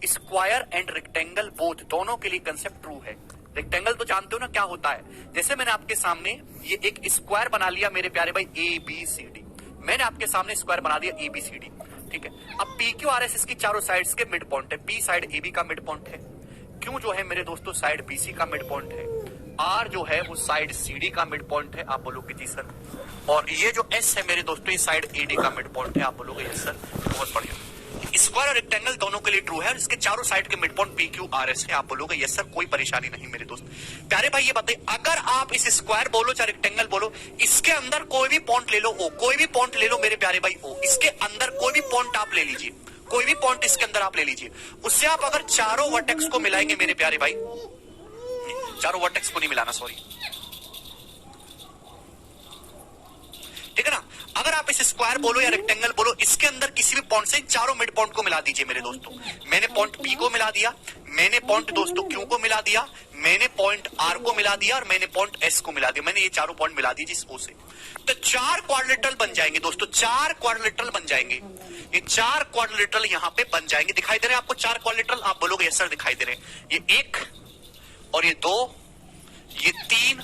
Square and rectangle both दोनों के लिए कंसेप्ट ट्रू है। रेक्टेंगल तो जानते हो ना क्या होता है? जैसे मैंने आपके सामने ये एक स्क्वायर बना लिया मेरे प्यारे भाई ABCD, मैंने आपके सामने स्क्वायर बना दिया ABCD, ठीक है? अब PQRS इसकी चारों साइड्स के मिड पॉइंट है। P साइड AB का मिड पॉइंट है, Q जो है मेरे दोस्तों साइड BC का मिड पॉइंट है, R जो है वो साइड CD का मिड पॉइंट है। आप बोलोगे जी सर, और ये जो S है मेरे दोस्तों ये साइड AD का मिड पॉइंट है। आप बोलोगे यस सर, बहुत बढ़िया। स्क्वायर और रेक्टेंगल दोनों के लिए ट्रू है और इसके चारों साइड के मिड पॉइंट PQRS है। आप बोलोगे यस सर, कोई परेशानी नहीं मेरे दोस्त। प्यारे भाई ये बताइए, अगर आप इस स्क्वायर बोलो चाहे रेक्टेंगल बोलो, इसके अंदर कोई भी पॉइंट ले लो, ओ कोई भी पॉइंट ले लो मेरे प्यारे भाई, ओ इसके अंदर कोई भी पॉइंट आप ले लीजिए, कोई भी पॉइंट इसके अंदर आप ले लीजिए, उससे आप अगर चारों वर्टेक्स को मिलाएंगे मेरे प्यारे भाई, चारों वर्टेक्स को नहीं मिलाना, सॉरी, ठीक है ना? अगर आप इस स्क्वायर बोलो या रेक्टेंगल बोलो, इसके अंदर किसी भी पॉइंट से चारों मिड पॉइंट को मिला दीजिए मेरे दोस्तों। मैंने पॉइंट P को मिला दिया, मैंने पॉइंट दोस्तों Q को मिला दिया, मैंने पॉइंट R को मिला दिया और मैंने पॉइंट S को मिला दिया। मैंने ये चारों पॉइंट मिला दिए जिस O से, तो 4 क्वाड्रिलेटरल बन जाएंगे दोस्तों, 4 क्वाड्रिलेटरल बन जाएंगे। ये 4 क्वाड्रिलेटरल यहाँ पे बन जाएंगे। दिखाई दे रहे हैं आपको 4 क्वाड्रिलेटरल? आप बोलोगे यस सर दिखाई दे रहे हैं। ये 1 और ये 2, ये 3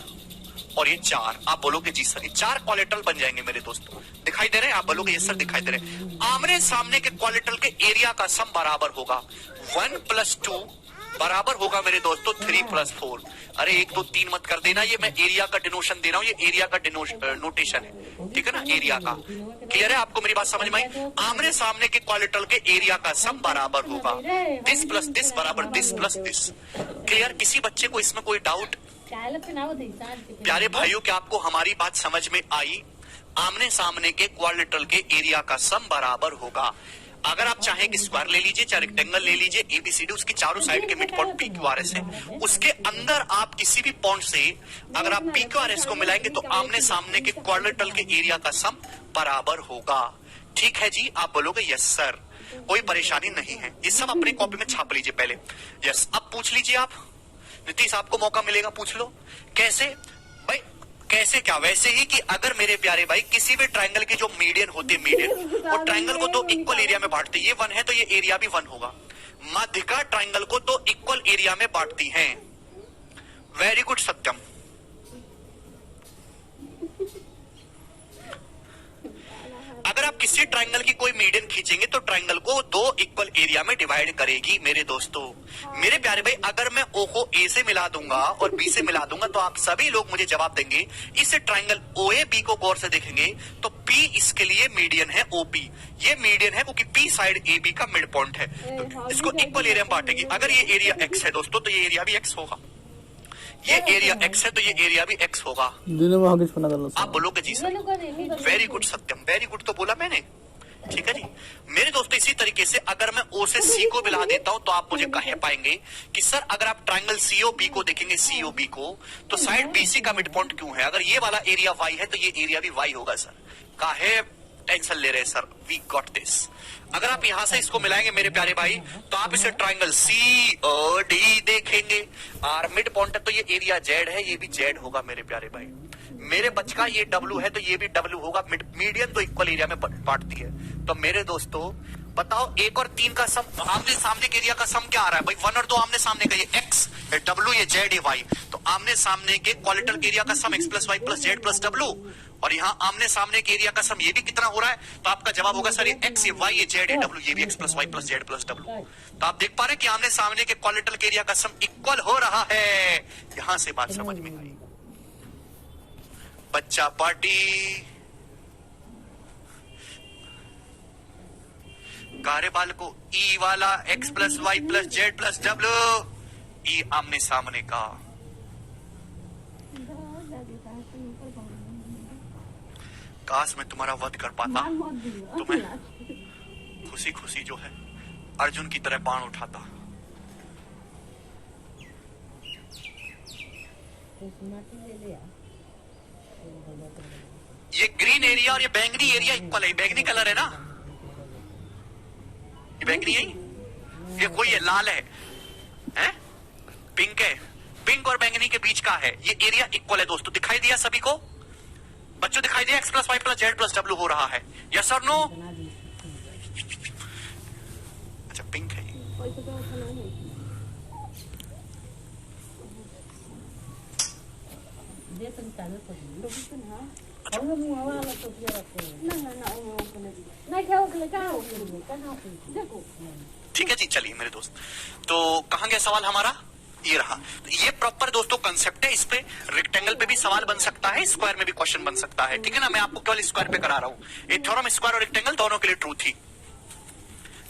और ये 4। आप बोलोगे जी सर, ये 4 कोलेटरल बन जाएंगे मेरे दोस्तों। दिखाई दे रहे हैं? आप बोलोगे यस सर दिखाई दे रहे हैं। आमने सामने के कोलेटरल के एरिया का सम बराबर होगा 1 + 2 बराबर होगा मेरे दोस्तों 3 + 4। अरे 1 2 3 मत कर देना, ये मैं एरिया का डिनोशन दे रहा हूँ, ये एरिया का नोटेशन है, ठीक है ना, एरिया का। क्लियर है आपको मेरी बात समझ में आई? आमने सामने के कोलेटरल के एरिया का सम बराबर होगा दिस प्लस दिस बराबर दिस प्लस दिस। क्लियर? किसी बच्चे को इसमें कोई डाउट? प्यारे भाइयों, क्या आपको हमारी बात समझ में आई? आमने सामने के क्वाड्रिलेटरल के एरिया का सम बराबर होगा। अगर आप चाहें कि स्क्वायर ले लीजिए, चाहे रेक्टेंगल ले लीजिए, एबीसीडी उसकी चारों साइड के mid point P Q R S है, उसके अंदर आप किसी भी पॉइंट से अगर आप पी क्यू आर एस को मिलाएंगे तो आमने सामने के क्वाड्रिलेटरल के एरिया का सम बराबर होगा। ठीक है जी? आप बोलोगे यस सर, कोई परेशानी नहीं है। ये सब अपनी कॉपी में छाप लीजिए पहले। यस, अब पूछ लीजिए आप। नीतीश आपको मौका मिलेगा, पूछ लो। कैसे भाई? कैसे क्या? वैसे ही कि अगर मेरे प्यारे भाई किसी भी ट्रायंगल के जो मीडियन होते, मीडियन और ट्रायंगल को तो इक्वल एरिया में बांटते, ये 1 है तो ये एरिया भी 1 होगा। माध्यिका ट्रायंगल को तो इक्वल एरिया में बांटती हैं। वेरी गुड सत्यम। अगर आप किसी ट्रायंगल की कोई मीडियन खींचेंगे तो ट्रायंगल को 2 इक्वल एरिया में डिवाइड करेगी मेरे दोस्तों। मेरे प्यारे भाई, अगर मैं ओ को ए से मिला दूंगा और बी से मिला दूंगा तो आप सभी लोग मुझे जवाब देंगे। इस ट्रायंगल ओ ए बी को गौर से देखेंगे तो पी इसके लिए मीडियन है ओपी। ये मीडियन है क्योंकि पी साइड ए बी का मिड पॉइंट है, तो इसको इक्वल एरिया में बांटेगी। अगर ये एरिया एक्स है दोस्तों तो ये एरिया भी एक्स होगा। ये एरिया एक्स है तो ये एरिया भी एक्स होगा। आप बोलोगे जी सर? वेरी गुड सत्यम, वेरी गुड तो बोला मैंने। ठीक है जी मेरे दोस्तों। इसी तरीके से अगर मैं ओ से सी को मिला देता हूं तो आप मुझे कह पाएंगे कि सर अगर आप ट्रायंगल सीओबी को देखेंगे, सीओबी को, तो साइड बीसी का मिड पॉइंट क्यों है? अगर ये वाला एरिया वाई है तो ये एरिया भी वाई होगा सर। काहे टेंशन ले रहे सर? We got this. अगर आप यहां से इसको मिलाएंगे मेरे प्यारे भाई तो आप इसे ट्रायंगल सी और डी देखेंगे, और मिड पॉइंट है तो ये एरिया जेड है, ये भी जेड होगा मेरे प्यारे भाई। मेरे बच्चे का ये डब्ल्यू है तो ये भी डब्ल्यू होगा। मीडियन तो इक्वल एरिया में बांटती है। तो मेरे दोस्तों बताओ 1 और 3 का सम, आमने सामने के एरिया का सम क्या आ रहा है भाई? 1 और 2 आमने सामने का, ये एक्स, ये डब्ल्यू, ये जेड, ये वाई। तो आमने सामने के क्वाड्रिलेटरल एरिया का sum x plus y plus z plus डब्ल्यू, और यहाँ आमने सामने के एरिया का सम ये भी कितना हो रहा है? तो आपका जवाब होगा सर ये एक्स, ये वाई, ये जेड, ये डब्ल्यू, ये भी x plus y plus z plus डब्ल्यू। तो आप देख पा रहे हैं कि आमने सामने के क्वाड्रिलेटरल के एरिया का सम इक्वल हो रहा है। यहां से बात समझ में आई। बच्चा पार्टी कार्यपाल को ई वाला x plus y plus z plus डब्ल्यू, ई आमने सामने का। काश मैं तुम्हारा वध कर पाता तो मैं खुशी खुशी जो है अर्जुन की तरह बाण उठाता। ये ग्रीन एरिया और ये बैंगनी एरिया इक्वल है। बैंगनी कलर है ना, ये बैंगनी है, ये कोई है लाल है, पिंक है। पिंक और बैंगनी के बीच का है, ये एरिया इक्वल है दोस्तों। दिखाई दिया सभी को? बच्चों दिखाई दिया x plus y plus z plus डब्ल्यू हो रहा है? यस और नो? अच्छा पिंक है। ठीक है जी, चलिए मेरे दोस्त, तो कहां गया सवाल हमारा? ये रहा। तो ये प्रॉपर दोस्तों कंसेप्ट है। इस पे रेक्टेंगल पे भी सवाल बन सकता है, स्क्वायर में भी क्वेश्चन बन सकता है। ठीक है ना? मैं आपको केवल स्क्वायर पे करा रहा हूं। ये थ्योरम स्क्वायर और रेक्टेंगल दोनों के लिए ट्रू थी।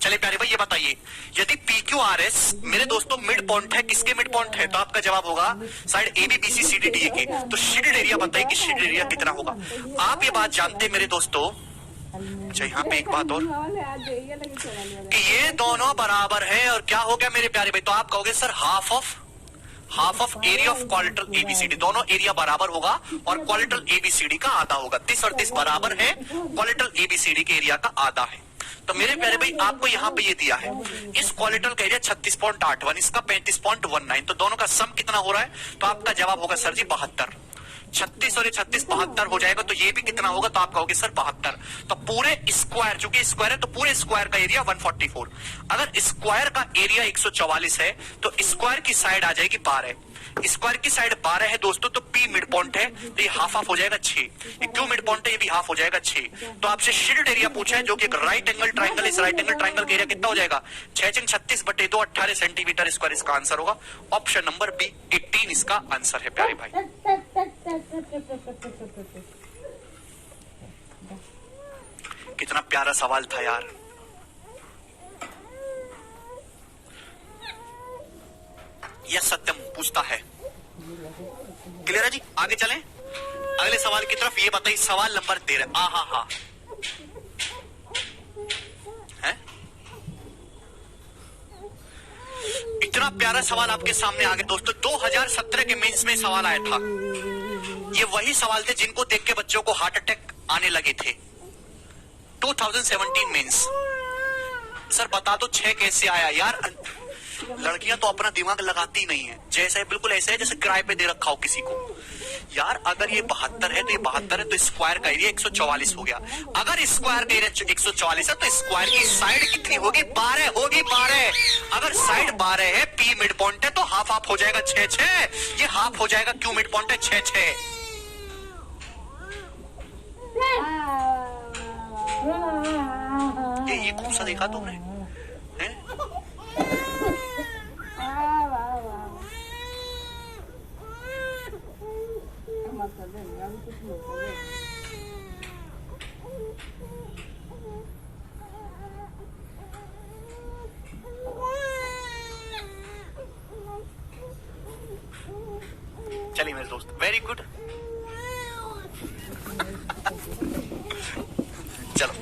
चलिए प्यारे भाई ये बताइए, यदि पी क्यू आर एस मेरे दोस्तों मिड पॉइंट है, किसके मिड पॉइंट है? तो आपका जवाब होगा side A B B C C D D के। तो शेडेड एरिया बताइए कि शेडेड एरिया कितना होगा? आप ये बात जानते हैं मेरे दोस्तों। अच्छा यहाँ पे एक बात और कि ये दोनों बराबर है, और क्या हो गया मेरे प्यारे भाई? तो आप कहोगे sir half of area of quadrilateral ABCD, दोनों एरिया बराबर होगा और क्वाड्रिलेटरल एबीसीडी का आधा होगा। 30 और 30 बराबर है, क्वाड्रिलेटरल एबीसीडी के एरिया का आधा है। तो मेरे प्यारे भाई आपको यहाँ पे ये दिया है, इस क्वाड्रिलेटरल का एरिया 36.81, इसका 35.19, तो दोनों का सम कितना हो रहा है? तो आपका जवाब होगा सर जी 72। 36 और ये 36 72 हो जाएगा, तो ये भी कितना होगा? तो आप कहोगे सर 72। तो पूरे स्क्वायर, चूंकि स्क्वायर है तो पूरे स्क्वायर का एरिया 144। अगर स्क्वायर का एरिया 144 है तो स्क्वायर की साइड आ जाएगी 12। स्क्वायर की साइड 12 है दोस्तों, तो पी मिड पॉइंट है, तो ये हाफ हाफ हो जाएगा 6। ये क्यू मिड पॉइंट है, ये भी हाफ हो जाएगा 6। तो आपसे शील्ड एरिया पूछा है जो कि एक राइट एंगल ट्राइंगल, इस राइट एंगल ट्राइंगल का एरिया कितना हो जाएगा 6 36/2 18 सेंटीमीटर स्क्वायर। इसका आंसर होगा ऑप्शन नंबर बी 18 इसका आंसर है प्यारे भाई। कितना प्यारा सवाल था यार। यह सत्यम पूछता है। क्लियर है जी, आगे चलें अगले सवाल की तरफ। ये बताइए सवाल नंबर 13। हा है इतना प्यारा सवाल आपके सामने आ गया दोस्तों। 2017 के मेंस में सवाल आया था। ये वही सवाल थे जिनको देख के बच्चों को हार्ट अटैक आने लगे थे। 2017 मेंस। सर बता दो 6 कैसे आया यार। लड़कियां तो अपना दिमाग लगाती नहीं है, जैसे बिल्कुल ऐसे है जैसे किराए पे दे रखा हो किसी को। यार अगर ये 72 है तो ये 72 है, तो स्क्वायर का एरिया 144 हो गया। अगर स्क्वायर का एरिया 144 है तो स्क्वायर की साइड कितनी होगी 12 होगी 12। अगर साइड 12 है, पी मिड पॉइंट है, तो हाफ हाफ हो जाएगा 6 ये हाफ हो जाएगा, क्यू मिड पॉइंट है 6। ये कौन सा देखा तुमने हैं? चलिए मेरे दोस्त, वेरी गुड। चलो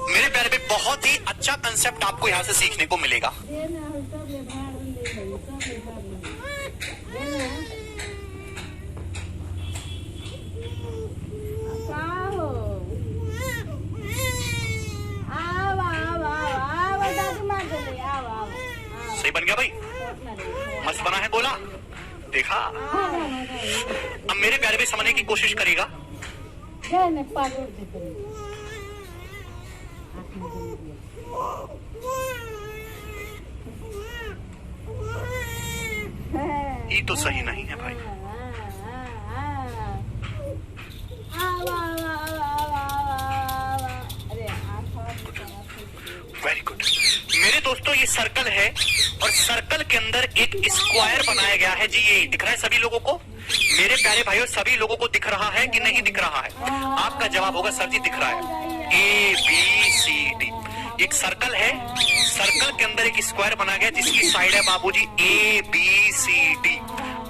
मेरे प्यारे पे बहुत ही अच्छा कंसेप्ट आपको यहाँ से सीखने को मिलेगा। सही बन गया भाई, मस्त बना है, बोला देखा। अब मेरे प्यारे भी समझने की कोशिश करेगा। ये तो सही नहीं है भाई। वेरी गुड मेरे दोस्तों, ये सर्कल है और सर्कल के अंदर एक स्क्वायर बनाया गया है जी। ये दिख रहा है सभी लोगों को? मेरे प्यारे भाइयों सभी लोगों को दिख रहा है कि नहीं दिख रहा है? आपका जवाब होगा सर जी दिख रहा है। ABCD एक सर्कल है, सर्कल के अंदर एक स्क्वायर बनाया गया जिसकी साइड है बाबूजी ABCD।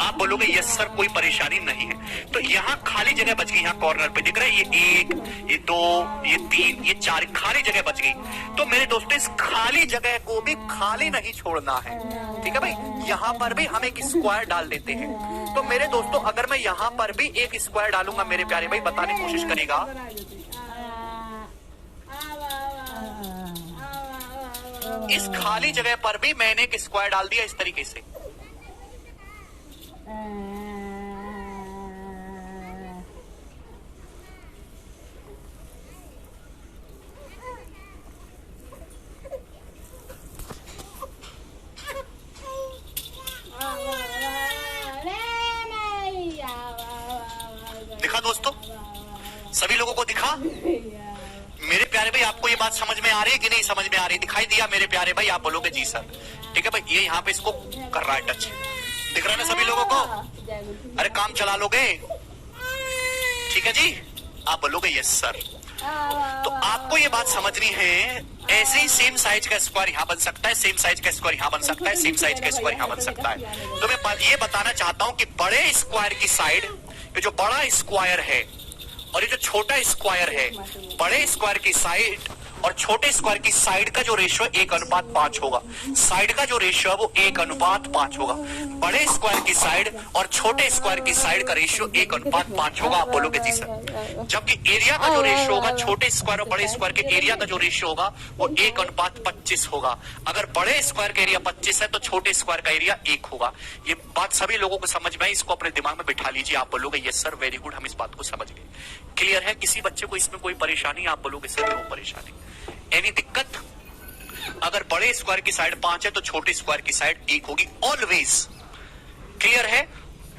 आप बोलोगे यस सर कोई परेशानी नहीं है। तो यहाँ खाली जगह बच गई, यहाँ कॉर्नर पे दिख रहा है ये 1 ये 2 ये 3 ये 4 खाली जगह बच गई। तो मेरे दोस्तों इस खाली जगह को भी खाली नहीं छोड़ना है, ठीक है भाई। यहाँ पर भी हम एक स्क्वायर डाल देते हैं। तो मेरे दोस्तों अगर मैं यहाँ पर भी एक स्क्वायर डालूंगा मेरे प्यारे भाई, बताने की कोशिश करेगा। इस खाली जगह पर भी मैंने एक स्क्वायर डाल दिया इस तरीके से। दिखा दोस्तों, सभी लोगों को दिखा? मेरे प्यारे भाई आपको ये बात समझ में आ रही है कि नहीं समझ में आ रही? दिखाई दिया मेरे प्यारे भाई? आप बोलोगे जी सर, ठीक है भाई। ये यहाँ पे इसको कर रहा है टच, दिख रहा है ना सभी लोगों को? अरे काम चला लोगे, ठीक है जी? आप बोलोगे यस सर। तो आपको ये बात समझनी है, ऐसे ही सेम साइज का स्क्वायर यहाँ बन सकता है, सेम साइज का स्क्वायर यहाँ बन सकता है, सेम साइज का स्क्वायर यहाँ बन सकता है। तो मैं ये बताना चाहता हूँ कि बड़े स्क्वायर की साइड, ये जो बड़ा स्क्वायर है और ये जो छोटा स्क्वायर है, बड़े स्क्वायर की साइड और छोटे स्क्वायर की साइड का जो रेशियो 1:5 होगा। साइड का जो रेशियो है वो 1:5 होगा। बड़े स्क्वायर की साइड और छोटे स्क्वायर की साइड का रेशियो 1:5 होगा। आप बोलोगे जी सर। जबकि एरिया का जो रेशियो होगा छोटे स्क्वायर और बड़े स्क्वायर के एरिया का जो रेशियो होगा वो 1:25 होगा। अगर बड़े स्क्वायर का एरिया 25 है तो छोटे स्क्वायर का एरिया 1 होगा। ये बात सभी लोगों को समझ में आई, इसको अपने दिमाग में बिठा लीजिए। आप बोलोगे यस सर वेरी गुड, हम इस बात को समझ गए। क्लियर है? किसी बच्चे को इसमें कोई परेशानी? आप बोलोगे सर वो परेशानी, एनी दिक्कत? अगर बड़े स्क्वायर की साइड 5 है तो छोटे स्क्वायर की साइड 1 होगी ऑलवेज। क्लियर है?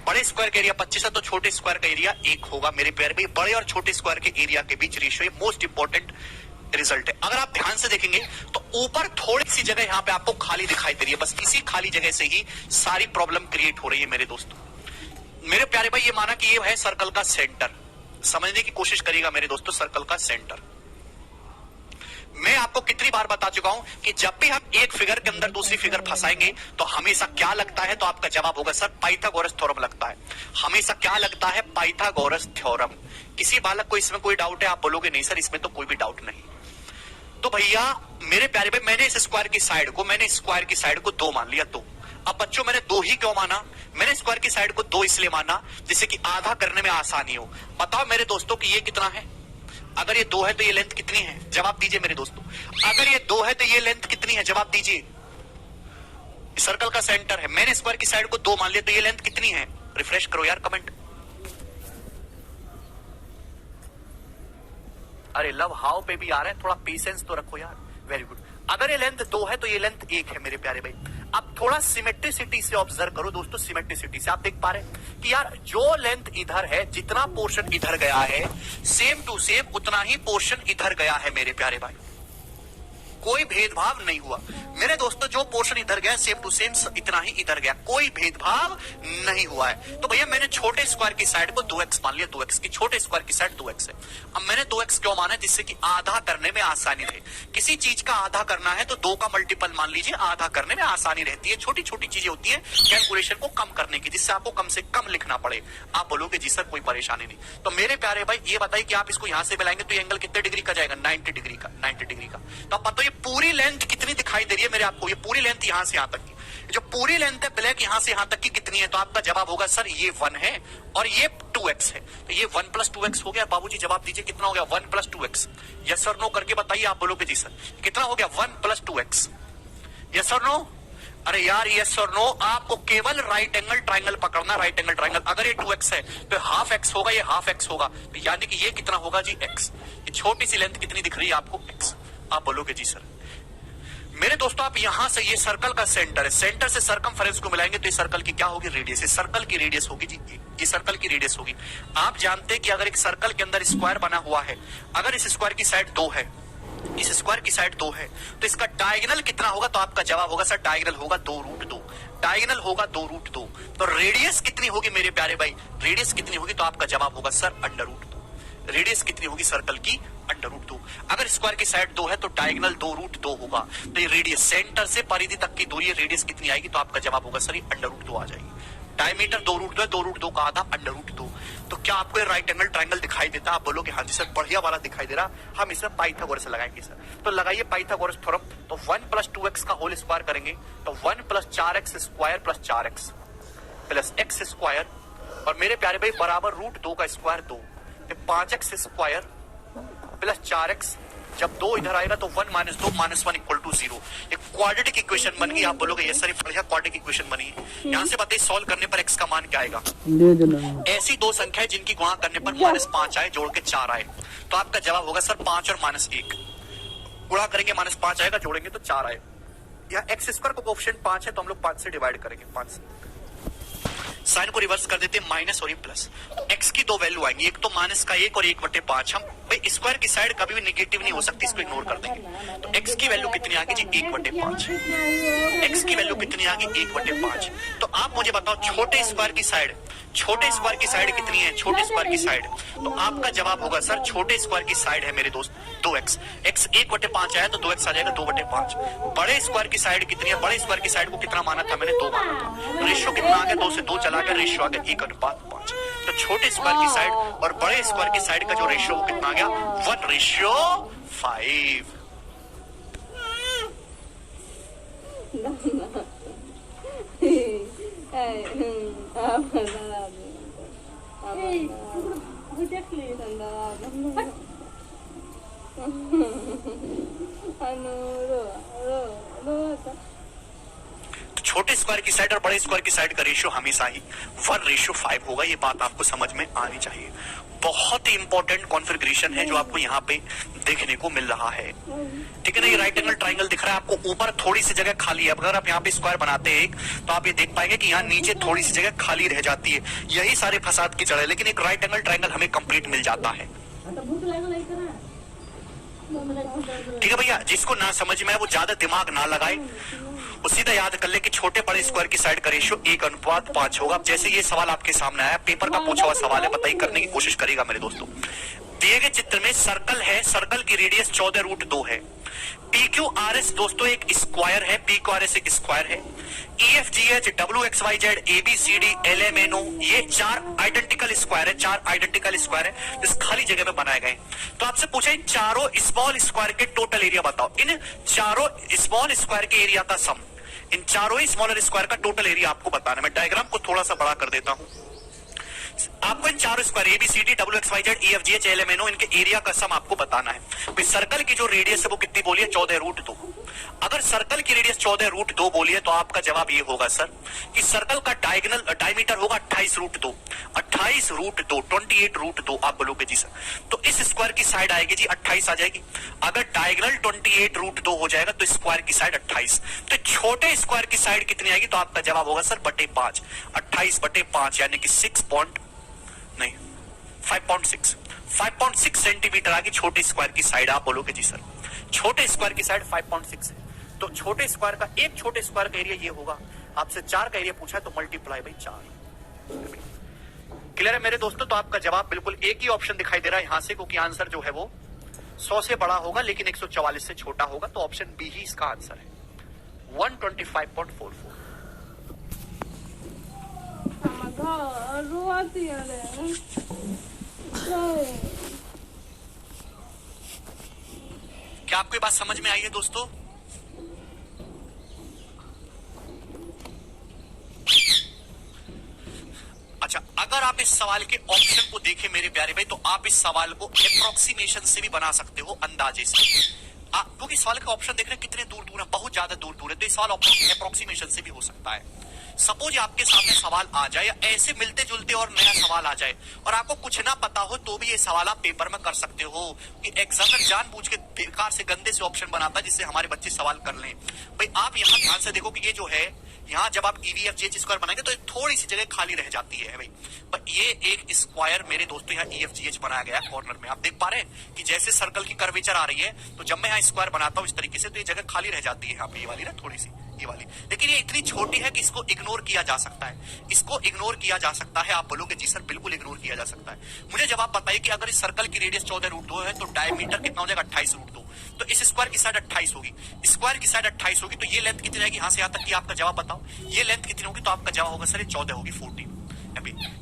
बड़े स्क्वायर का एरिया 25 है तो छोटे स्क्वायर का एरिया 1 होगा मेरे प्यारे भाई। बड़े और छोटे स्क्वायर के एरिया के बीच रेशियो मोस्ट इंपॉर्टेंट रिजल्ट है। अगर आप ध्यान से देखेंगे तो ऊपर थोड़ी सी जगह यहाँ पे आपको खाली दिखाई दे रही है, बस इसी खाली जगह से ही सारी प्रॉब्लम क्रिएट हो रही है मेरे दोस्तों। मेरे प्यारे भाई ये माना कि ये है सर्कल का सेंटर, समझने की कोशिश करिएगा मेरे दोस्तों, सर्कल का सेंटर। मैं आपको कितनी बार बता चुका हूं कि जब भी हम एक फिगर के अंदर दूसरी फिगर फंसाएंगे तो हमेशा क्या लगता है, तो आपका जवाब होगा सर पाइथागोरस थ्योरम लगता है। हमेशा क्या लगता है, पाइथागोरस थ्योरम। किसी बालक को इसमें कोई डाउट है? आप बोलोगे नहीं सर इसमें तो कोई भी डाउट नहीं। तो भैया मेरे प्यारे भाई मैंने इस स्क्वायर की साइड को 2 मान लिया, 2। अब बच्चों मैंने 2 ही क्यों माना? मैंने स्क्वायर की साइड को 2 इसलिए माना जिससे कि आधा करने में आसानी हो। बताओ मेरे दोस्तों कि ये कितना है? अगर ये 2 है तो ये लेंथ कितनी है? जवाब दीजिए मेरे दोस्तों। अगर ये 2 है तो ये लेंथ कितनी है? जवाब दीजिए। सर्कल का सेंटर है, मैंने स्क्वायर की साइड को 2 मान लिया तो ये लेंथ कितनी है? रिफ्रेश करो यार कमेंट। अरे लव हाउ पे भी आ रहा है, थोड़ा पेशेंस तो रखो यार। Very good. अगर ये लेंथ 2 है तो ये लेंथ 1 है मेरे प्यारे भाई। अब थोड़ा सिमेट्रिसिटी से ऑब्जर्व करो दोस्तों, सिमेट्रिसिटी से आप देख पा रहे हैं कि यार जो लेंथ इधर है, जितना पोर्शन इधर गया है सेम टू सेम उतना ही पोर्शन इधर गया है मेरे प्यारे भाई। कोई भेदभाव नहीं हुआ मेरे दोस्तों, जो पोर्शन इधर गया सेम टू सेम इतना ही इधर गया, कोई भेदभाव नहीं हुआ है। तो भैया मैंने छोटे स्क्वायर की साइड को 2x मान लिया, 2x की छोटे स्क्वायर की साइड 2x है। अब मैंने 2x क्यों माना? जिससे कि आधा करने में आसानी रहे। किसी चीज का आधा करना है तो 2 का मल्टीपल मान लीजिए, आधा करने में आसानी रहती है। छोटी छोटी चीजें होती है कैलकुलेशन को कम करने की, जिससे आपको कम से कम लिखना पड़े। आप बोलोगे जी सर कोई परेशानी नहीं। तो मेरे प्यारे भाई ये बताइए कि आप इसको यहां से मिलाएंगे तो ये एंगल कितने डिग्री का जाएगा? 90 डिग्री का, 90 डिग्री का। तो आप बताओ ये पूरी लेंथ कितनी दिखाई दे रही है मेरे आपको? ये पूरी लेंथ यहां से यहां तक की, जो पूरी लेंथ है ब्लैक यहां से यहां तक की कितनी है? तो आपका जवाब होगा सर ये 1 है और ये 2x है। तो ये 1 + 2x हो गया। बाबूजी जवाब दीजिए कितना हो गया? 1 + 2x। यस और नो करके बताइए। आप बोलोगे जी सर कितना हो गया? 1 + 2x। यस और नो? अरे यार यस और नो, आपको केवल राइट एंगल ट्राइंगल पकड़ना, राइट एंगल ट्राइंगल। अगर ये 2x है तो हाफ x होगा, ये हाफ x होगा, तो यानी कि ये कितना होगा जी? x। ये छोटी सी लेंथ कितनी दिख रही है आपको? x। आप बोलोगे जी सर। मेरे दोस्तों आप यहां से, ये सर्कल का सेंटर है, सेंटर से सरकमफेरेंस को मिलाएंगे तो ये सर्कल की क्या होगी? रेडियस। इस सर्कल की रेडियस होगी जी, ये सर्कल की रेडियस होगी। आप जानते हैं कि अगर एक सर्कल के अंदर स्क्वायर बना हुआ है, अगर इस स्क्वायर की साइड 2 है, इस स्क्वायर की साइड 2 है, तो इसका डायगोनल कितना होगा? तो आपका जवाब होगा सर डायगोनल होगा 2√2। डायगोनल होगा 2√2। तो रेडियस कितनी होगी मेरे प्यारे भाई? रेडियस कितनी होगी? तो आपका जवाब होगा सर √2। रेडियस कितनी होगी सर्कल की? √2। अगर स्क्वायर की साइड 2 है तो डायगोनल 2√2 होगा। तो ये रेडियस सेंटर से परिधि तक की दूरी, रेडियस कितनी आएगी? तो आपका जवाब होगा सर ये √2 आ जाएगी। डायमीटर 2√2 है, 2√2 का आधा √2। तो क्या आपको ये राइट एंगल ट्रायंगल दिखाई देता है? आप बोलोगे हाँ जी सर बढ़िया वाला दिखाई दे रहा, हम इसमें पाइथागोरस लगाएंगे सर। तो लगाइए पाइथागोरस थ्योरम। तो 1 + 2x का होल स्क्वायर करेंगे तो 1 + 4x² + 4x + x², और मेरे प्यारे भाई बराबर √2 का स्क्वायर 2, 5x² + 4x। जब 2 इधर आएगा तो 1 - 2 - 1 = 0। एक क्वाड्रेटिक इक्वेशन बन गई। आप बोलोगे ये सर बढ़िया क्वाड्रेटिक इक्वेशन बनी है। यहां से बताइए सॉल्व करने पर x का मान क्या आएगा? ऐसी 2 संख्याएं जिनकी गुणा करने पर -5 आए, जोड़ के 4 आए, तो आपका जवाब होगा सर 5 और -1। गुणा करेंगे -5 आएगा, जोड़ेंगे तो 4 आए। यहाँ x² को कोएफिशिएंट 5 है तो हम लोग 5 से डिवाइड करेंगे, 5 से। साइन को रिवर्स कर देते हैं, माइनस और ये प्लस। तो x की 2 वैल्यू आएंगी, एक तो -1 और 1/5। हम भाई स्क्वायर की साइड कभी भी नेगेटिव नहीं हो सकती, इसको इग्नोर कर देंगे। तो x की वैल्यू कितनी आ गई जी? 1/5। x की वैल्यू कितनी आ गई? 1/5। तो आप मुझे बताओ छोटे स्क्वायर की साइड कितनी है? छोटे स्क्वायर की साइड, तो आपका जवाब होगा सर छोटे स्क्वायर की साइड है मेरे दोस्त 2x। x 1/5 आया तो 2x आ जाएगा 2/5। बड़े स्क्वायर की साइड कितनी है? बड़े स्क्वायर की साइड को कितना माना था मैंने? 2 माना था। रेशियो कितना आ गया? 2 से 2 चला गया, रेशियो आ गया 1/5। तो छोटे स्क्वायर की साइड और बड़े स्क्वायर की साइड का जो रेशियो वो कितना आ गया? 1:5। छोटे स्क्वायर की साइड और बड़े स्क्वायर की साइड का रेशियो हमेशा ही 1:5 होगा। ये बात आपको समझ में आनी चाहिए। बहुत ही इंपॉर्टेंट कॉन्फ़िगरेशन है जो आपको यहाँ पे देखने को मिल रहा है, ठीक है ना। ये राइट एंगल ट्राइंगल दिख रहा है आपको, ऊपर थोड़ी सी जगह खाली है। अगर आप यहाँ पे स्क्वायर बनाते हैं एक, तो आप ये देख पाएंगे कि यहाँ नीचे थोड़ी सी जगह खाली रह जाती है। यही सारे फसाद की जड़ है, लेकिन एक राइट एंगल ट्राइंगल हमें कंप्लीट मिल जाता है, ठीक है भैया। जिसको ना समझ में है वो ज्यादा दिमाग ना लगाए, वो सीधा याद कर ले कि छोटे बड़े स्क्वायर की साइड का रेशियो 1:5 होगा। अब जैसे ये सवाल आपके सामने आया, पेपर का पूछा हुआ सवाल है, बताइए, करने की कोशिश करेगा मेरे दोस्तों। दिए गए चित्र में सर्कल है, सर्कल की रेडियस 14√2 है। PQRS दोस्तों एक स्क्वायर है, PQRS एक स्क्वायर है। EFGH WXYZ ABCD LMNO ये 4 आइडेंटिकल स्क्वायर है, 4 आइडेंटिकल स्क्वायर है जिस खाली जगह में बनाए गए। तो आपसे पूछा इन चारों स्मॉल स्क्वायर के टोटल एरिया बताओ। इन चारों स्मॉल स्क्वायर के एरिया का सम, इन चारों ही स्मॉलर स्क्वायर का टोटल एरिया आपको बताना। मैं डायग्राम को थोड़ा सा बड़ा कर देता हूं। आपको इन चारों square ABCD WXYZ EFGH LMNO इनके एरिया का सम आपको बताना है। सर्कल की जो रेडियस है वो कितनी बोली है? 14√2। अगर सर्कल की रेडियस 14√2 बोली है तो आपका जवाब ये होगा सर कि सर्कल का डायमीटर होगा 28√2। 28√2 28√2 आप बोलोगे जी सर। तो इस स्क्वायर की साइड आएगी जी 28 आ जाएगी। अगर डायगोनल 28√2 हो जाएगा तो स्क्वायर की साइड 28। तो छोटे स्क्वायर की साइड कितनी आएगी? तो आपका जवाब होगा सर 5/5। 28/5 यानी कि 5.6 सेंटीमीटर आगे छोटे स्क्वायर की साइड। आप बोलोगे जी सर छोटे स्क्वायर की साइड 5.6 है। तो छोटे स्क्वायर का, एक छोटे स्क्वायर का एरिया ये होगा। आपसे 4 का एरिया पूछा है तो मल्टीप्लाई बाई 4। क्लियर है मेरे दोस्तों? तो आपका जवाब बिल्कुल एक ही ऑप्शन दिखाई दे रहा है यहां से, क्योंकि आंसर जो है वो 100 से बड़ा होगा लेकिन 144 से छोटा होगा। तो ऑप्शन बी ही इसका आंसर है, 125.44। क्या आपको ये बात समझ में आई है दोस्तों? अच्छा, अगर आप इस सवाल के ऑप्शन को देखें मेरे प्यारे भाई, तो आप इस सवाल को अप्रोक्सीमेशन से भी बना सकते हो, अंदाजे से। क्योंकि सवाल का ऑप्शन देख रहे हैं कितने दूर दूर है, बहुत ज्यादा दूर दूर है। तो इस सवाल अप्रोक्सीमेशन से भी हो सकता है। सपोज आपके सामने सवाल आ जाए या ऐसे मिलते जुलते और नया सवाल आ जाए और आपको कुछ ना पता हो, तो भी ये सवाल आप पेपर में कर सकते हो। कि एग्जामिनर जानबूझ के बेकार से गंदे से ऑप्शन बनाता है जिससे हमारे बच्चे सवाल कर लें। भाई आप यहाँ ध्यान से देखो कि ये जो है, यहाँ जब आप EFGH स्क्वायर बनाएंगे तो थोड़ी सी जगह खाली रह जाती है भाई। पर ये एक स्क्वायर मेरे दोस्तों यहाँ EFGH बनाया गया कॉर्नर में। आप देख पा रहे हैं कि जैसे सर्कल की कर्वेचर आ रही है, तो जब मैं यहाँ स्क्वायर बनाता हूँ इस तरीके से, तो ये जगह खाली रह जाती है यहाँ पे, ये वाली ना थोड़ी सी, ये वाली। लेकिन ये इतनी छोटी है कि इसको इग्नोर किया जा सकता है। इसको इग्नोर किया जा सकता है। आप बोलोगे जी सर बिल्कुल इग्नोर किया जा सकता है। मुझे जवाब बताइए कि अगर इस सर्कल की रेडियस 14√2 है तो डायमीटर कितना हो जाएगा? 28√2। तो इस स्क्वायर की साइड 28 होगी, स्क्वायर की साइड 28 होगी, तो ये लेंथ कितनी आएगी यहां से यहां तक की? आपका जवाब बताओ, ये लेंथ कितनी होगी? तो आपका जवाब होगा सर ये 14 होगी, 14।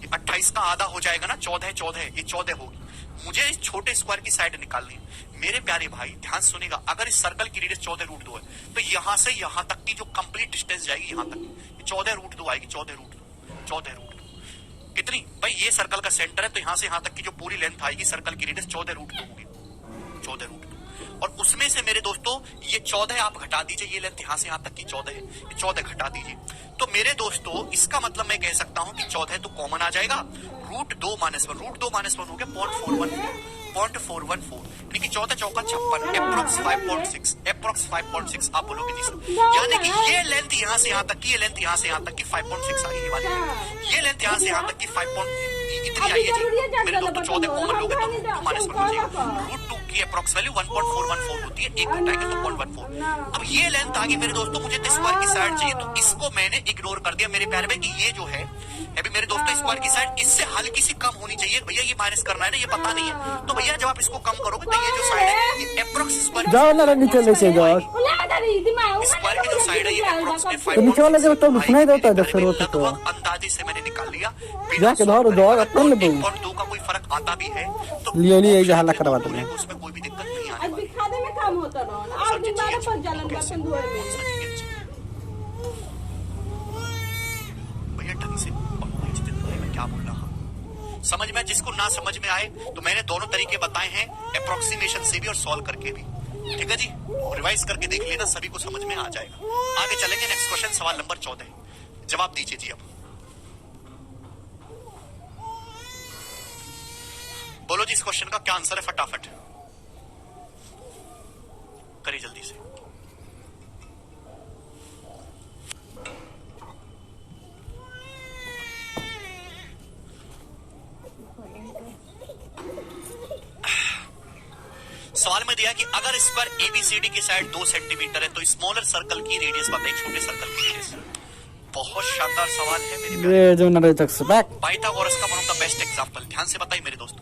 28 का आधा हो जाएगा ना, 14 ये 14 होगी। मुझे इस छोटे स्क्वायर की साइड निकालनी है मेरे प्यारे भाई, ध्यान सुनेगा। अगर इस सर्कल की रेडियस 14√2 है तो यहां से यहां तक की जो कंप्लीट डिस्टेंस जाएगी यहां तक 14√2 आएगी। 14√2 कितनी भाई? ये सर्कल का सेंटर है तो यहां से यहां तक की जो पूरी लेंथ आएगी सर्कल की रेडियस 14√2 होगी, 14√2। और उसमें से मेरे दोस्तों ये 14 आप घटा दीजिए, ये लेंथ यहां से यहां तक की 14 है, ये 14 घटा दीजिए। तो मेरे दोस्तों इसका मतलब मैं कह सकता हूं कि 14 तो कॉमन आ जाएगा, √2 - 1, √2 - 1 हो गया 0.414, यानी कि 14 चौका 56, एप्रोक्स 5.6 आप बोलोगे जी सर। यानी कि ये लेंथ यहां से यहां तक की, ये लेंथ यहां से यहां तक की 5.6 आई है वाली। ये लेंथ यहां से यहां तक की 5. इतनी आई है जी मेरे दोस्तों। 14 कॉमन लोगे तो √2 - 1 हो जाएगा। √2 की अप्रोक्स वैल्यू 1.414 होती है, एक घटाएंगे तो 0.14। अब ये लेंथ आ गई मेरे दोस्तों, मुझे स्क्वायर की साइड चाहिए, तो इसको मैंने इग्नोर कर दिया मेरे प्यारे भाई कि ये जो है अभी मेरे दोस्तों स्क्वायर की साइड इससे हल्की सी कम होनी चाहिए। भैया ये माइनस करना है ना, ये पता नहीं है, तो भैया जब आप इसको कम करोगे तो ये जो साइड है ये अप्रोक्स स्क्वायर जाओ ना नीचे लेके जाओ। स्क्वायर की जो साइड है ये अप्रोक्स में 5. तो नीचे वाला जब तो सुनाई देता है जब फिर होता तो अंदाजे से मैंने निकाल लिया। जाके धरो दो अपन ले 1.2 का कोई फर्क आता भी है तो लिए ये हल्ला करवा दो, उसमें कोई भी दिक्कत नहीं आने आज वाली। दिखाने में काम होता रहो और दिन बार पर जलन बर्तन धोए में भैया ढंग से मैं क्या बोल रहा हूँ समझ में। जिसको ना समझ में आए तो मैंने दोनों तरीके बताए हैं, अप्रोक्सीमेशन से भी और सॉल्व करके भी। ठीक है जी, रिवाइज करके देख लेना, सभी को समझ में आ जाएगा। आगे चलेंगे, नेक्स्ट क्वेश्चन सवाल नंबर 14, जवाब दीजिए जी। अब बोलो जी इस क्वेश्चन का क्या आंसर है, फटाफट करिए जल्दी से। सवाल में दिया कि अगर स्क्वायर एबीसीडी की साइड 2 सेंटीमीटर है तो स्मॉलर सर्कल की रेडियस बताइए, छोटे सर्कल की रेडियस। बहुत शानदार सवाल है मेरे पाइथागोरस का one of the best example. ध्यान से बताइए मेरे दोस्त,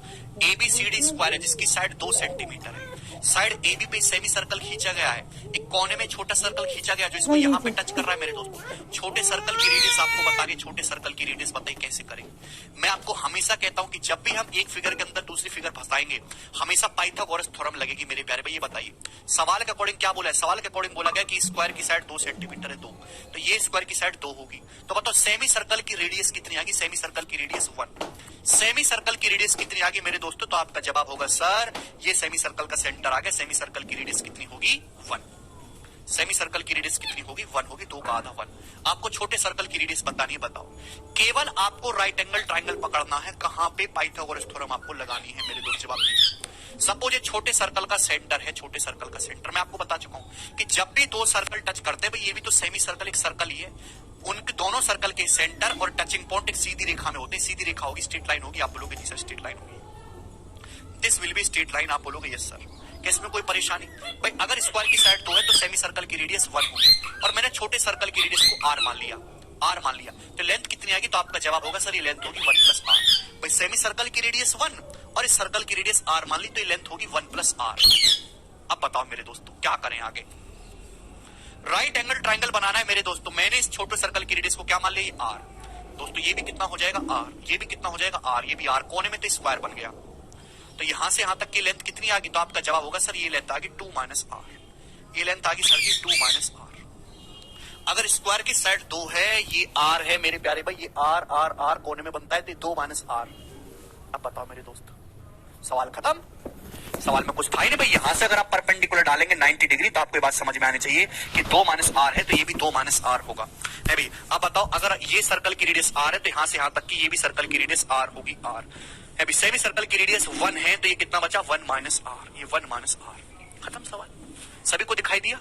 एबीसीडी स्क्वायर है जिसकी साइड 2 सेंटीमीटर है, साइड एबी पे सेमी सर्कल खींचा गया है, एक कोने में छोटा सर्कल खींचा गया जो इसको यहाँ पे टच कर रहा है मेरे दोस्तों। छोटे सर्कल की रेडियस आपको बता रही, छोटे सर्कल की रेडियस बताइए कैसे करेंगे। मैं आपको हमेशा कहता हूं कि जब भी हम एक फिगर के अंदर दूसरी फिगर फंसाएंगे हमेशा पाइथागोरस थ्योरम लगेगी मेरे प्यारे भाई। ये बताइए सवाल के अकॉर्डिंग क्या बोला है, सवाल के अकॉर्डिंग बोला गया कि स्क्वायर की साइड 2 सेंटीमीटर है, 2, तो ये स्क्वायर की साइड 2 होगी। तो बताओ सेमी सर्कल की रेडियस कितनी आएगी, सेमी सर्कल की रेडियस 1। सेमी सर्कल की रेडियस कितनी आ गई मेरे दोस्तों, तो आपका जवाब होगा सर ये सेमी सर्कल का सेंटर आ गया। सेमी सर्कल की रेडियस कितनी होगी, 1। सेमी सर्कल की रेडियस कितनी होगी, 1 होगी, 2 का आधा 1। आपको छोटे सर्कल की रेडियस बतानी है, बताओ। केवल आपको राइट एंगल ट्रायंगल पकड़ना है, कहां पे पाइथागोरस थ्योरम आपको लगानी है मेरे दोस्त। जवाब सपोज ये छोटे सर्कल का सेंटर है, छोटे सर्कल का सेंटर मैं आपको बता चुका हूं कि जब भी 2 सर्कल टच करते हैं भाई, ये भी तो सेमी सर्कल एक सर्कल ही है, उनके दोनों सर्कल के सेंटर और टचिंग पॉइंट एक सीधी रेखा में होते हैं। सीधी रेखा होगी, स्ट्रेट लाइन होगी, आप बोलोगे जी सर स्ट्रेट लाइन होगी, this will be straight line, आप बोलोगे यस सर। इसमें कोई परेशानी भाई, अगर स्क्वायर की साइड 2 है तो सेमी सर्कल की रेडियस 1 होगी, और मैंने छोटे सर्कल की रेडियस को r मान लिया, r मान लिया, तो लेंथ कितनी आएगी, तो आपका जवाब होगा सर ये लेंथ होगी 1 + r। भाई सेमी सर्कल की रेडियस 1 और इस सर्कल की रेडियस r मान ली, तो ये लेंथ होगी 1 + r। अब बताओ मेरे दोस्तों क्या करें आगे। राइट एंगल ट्रायंगल बनाना है मेरे दोस्तों, मैंने इस छोटे सर्कल की रेडियस को क्या मान लिया, r। दोस्तों ये भी कितना हो जाएगा r, ये भी कितना हो जाएगा r, ये भी r, कोने में तो स्क्वायर बन गया, तो यहां से यहां तक की लेंथ कितनी आ गई, तो आपका जवाब होगा सर ये लेंथ आ गई 2 - r। ये लेंथ आ गई सर जी 2 - r। अगर स्क्वायर की साइड 2 है, ये r है मेरे प्यारे भाई, ये r कोने में बनता है, तो 2 - r। अब बताओ मेरे दोस्त, सवाल खत्म। सवाल में कुछ था ही नहीं भाई। यहां से अगर आप परपेंडिकुलर डालेंगे 90 डिग्री तो आपको ये बात समझ में आनी चाहिए कि 2 - r है, तो ये भी 2 - r होगा। है भी। अब बताओ अगर ये सर्कल की रेडियस r है तो यहां से यहां तक की ये भी सर्कल की रेडियस r होगी, r है भी। सेमी सर्कल की रेडियस 1 है, तो ये कितना बचा 1 - r, ये 1 - r। खत्म सवाल। सभी को दिखाई दिया,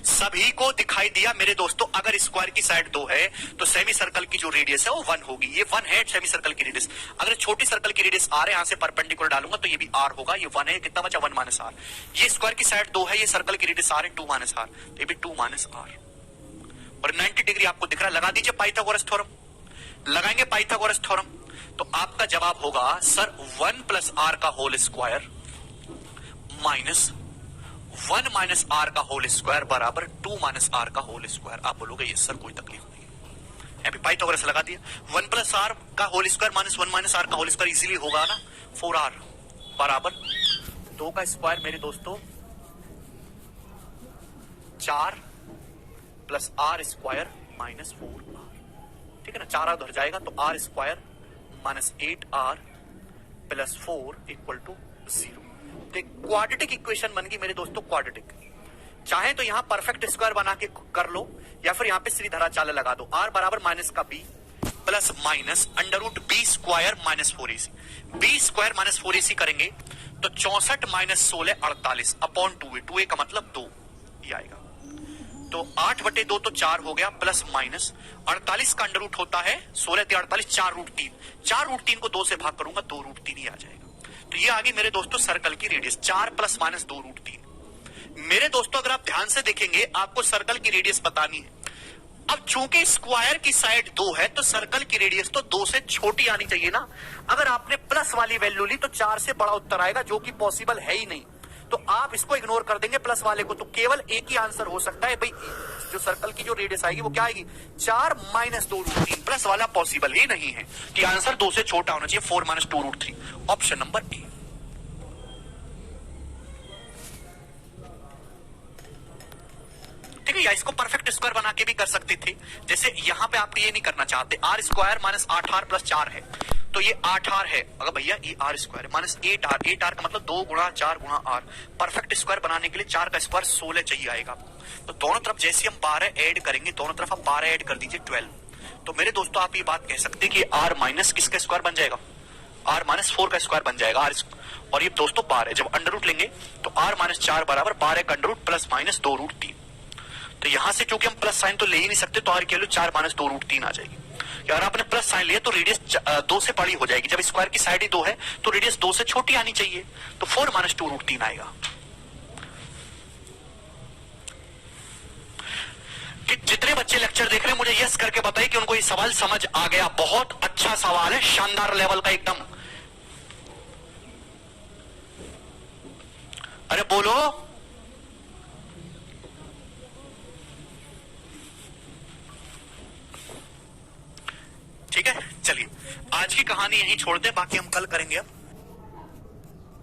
सभी को दिखाई दिया मेरे दोस्तों। अगर स्क्वायर की साइड 2 है तो सेमी सर्कल की जो रेडियस है वो 1 होगी, ये 1 है सेमी सर्कल की रेडियस। अगर छोटी सर्कल की रेडियस r है, यहां से परपेंडिकुलर डालूंगा तो ये भी r होगा, ये 1 है, कितना बचा 1 - r। ये स्क्वायर की साइड 2 है, ये सर्कल की रेडियस r है 2 - r, तो ये भी 2 - r। और 90 डिग्री आपको दिख रहा है, लगा दीजिए पाइथागोरस थ्योरम। लगाएंगे पाइथागोरस थ्योरम तो आपका जवाब होगा सर 1 + r का होल स्क्वायर माइनस 1 - r का होल स्क्वायर बराबर 2 - r का होल स्क्वायर। आप बोलोगे ये सर कोई तकलीफ नहीं है, अभी पाइथागोरस लगा दिया। 1 + r का होल स्क्वायर माइनस 1 - r का होल स्क्वायर इजीली होगा ना, 4r बराबर 2 का स्क्वायर मेरे दोस्तों 4 + r स्क्वायर माइनस 4r, ठीक है ना। 4r उधर जाएगा तो r स्क्वायर माइनस 8r + 4 = 0। तो क्वाड्रेटिक इक्वेशन बन गई मेरे दोस्तों, क्वाड्रेटिक। चाहे तो यहां परफेक्ट स्क्वायर बना के कर लो या फिर यहां पे सीधा चाल लगा दो। r बराबर माइनस का b plus minus √b square minus 4ac। b square minus 4ac करेंगे तो 64 - 16 48 अपॉन 2a। 2a का मतलब 2 ये आएगा, तो 8/2 तो 4 हो गया, प्लस माइनस 48 का अंडर रूट होता है 16 × 48 4√3। 4√3 को 2 से भाग करूंगा 2√3 ही आ जाएगा। तो ये आ गई मेरे दोस्तों सर्कल की रेडियस 4 ± 2√3। मेरे दोस्तों अगर आप ध्यान से देखेंगे आपको सर्कल की रेडियस बतानी है। अब चूंकि स्क्वायर की साइड 2 है तो सर्कल की रेडियस तो 2 से छोटी आनी चाहिए ना। अगर आपने प्लस वाली वैल्यू ली तो 4 से बड़ा उत्तर आएगा, जो कि पॉसिबल है ही नहीं। तो आप इसको इग्नोर कर देंगे प्लस वाले को, तो केवल एक ही आंसर हो सकता है भाई, जो सर्कल की जो रेडियस आएगी वो क्या आएगी 4 - 2√3। प्लस वाला पॉसिबल ही नहीं है कि आंसर 2 से छोटा होना चाहिए, 4 - 2√3। Option number A. ठीक है, या इसको परफेक्ट स्क्वायर बना के भी कर सकते थे। जैसे यहां पे आप ये नहीं करना चाहते, r स्क्वायर माइनस 8r + 4 है तो ये 8r है। अगर भैया ये r square minus 8r, 8r का मतलब 2 गुणा 4 गुणा r। परफेक्ट स्क्वायर बनाने के लिए 4 का स्क्वायर 16 चाहिए आएगा। तो दोनों तरफ जैसे हम 12 ऐड करेंगे, दोनों तरफ आप 12 ऐड कर दीजिए 12। तो मेरे दोस्तों आप ये बात कह सकते हैं कि r माइनस किसका स्क्वायर बन जाएगा, r माइनस 4 का स्क्वायर बन जाएगा r। और ये दोस्तों 12, जब अंडर रूट लेंगे तो r माइनस 4 बराबर 12 का under root plus minus 2 root 3। तो यहां से चूंकि हम प्लस साइन तो ले ही नहीं सकते, तो r की वैल्यू 4 माइनस 2 रूट 3 आ जाएगी। अगर आपने प्लस साइन लिया तो रेडियस 2 से बड़ी हो जाएगी। जब स्क्वायर की साइड ही 2 है तो रेडियस 2 से छोटी आनी चाहिए, तो 4 माइनस 2 रूट 3 आएगा। कि जितने बच्चे लेक्चर देख रहे हैं मुझे यस करके बताइए कि उनको ये सवाल समझ आ गया। बहुत अच्छा सवाल है, शानदार लेवल का एकदम। अरे बोलो। ठीक है, चलिए आज की कहानी यहीं छोड़ दें, बाकी हम कल करेंगे अब।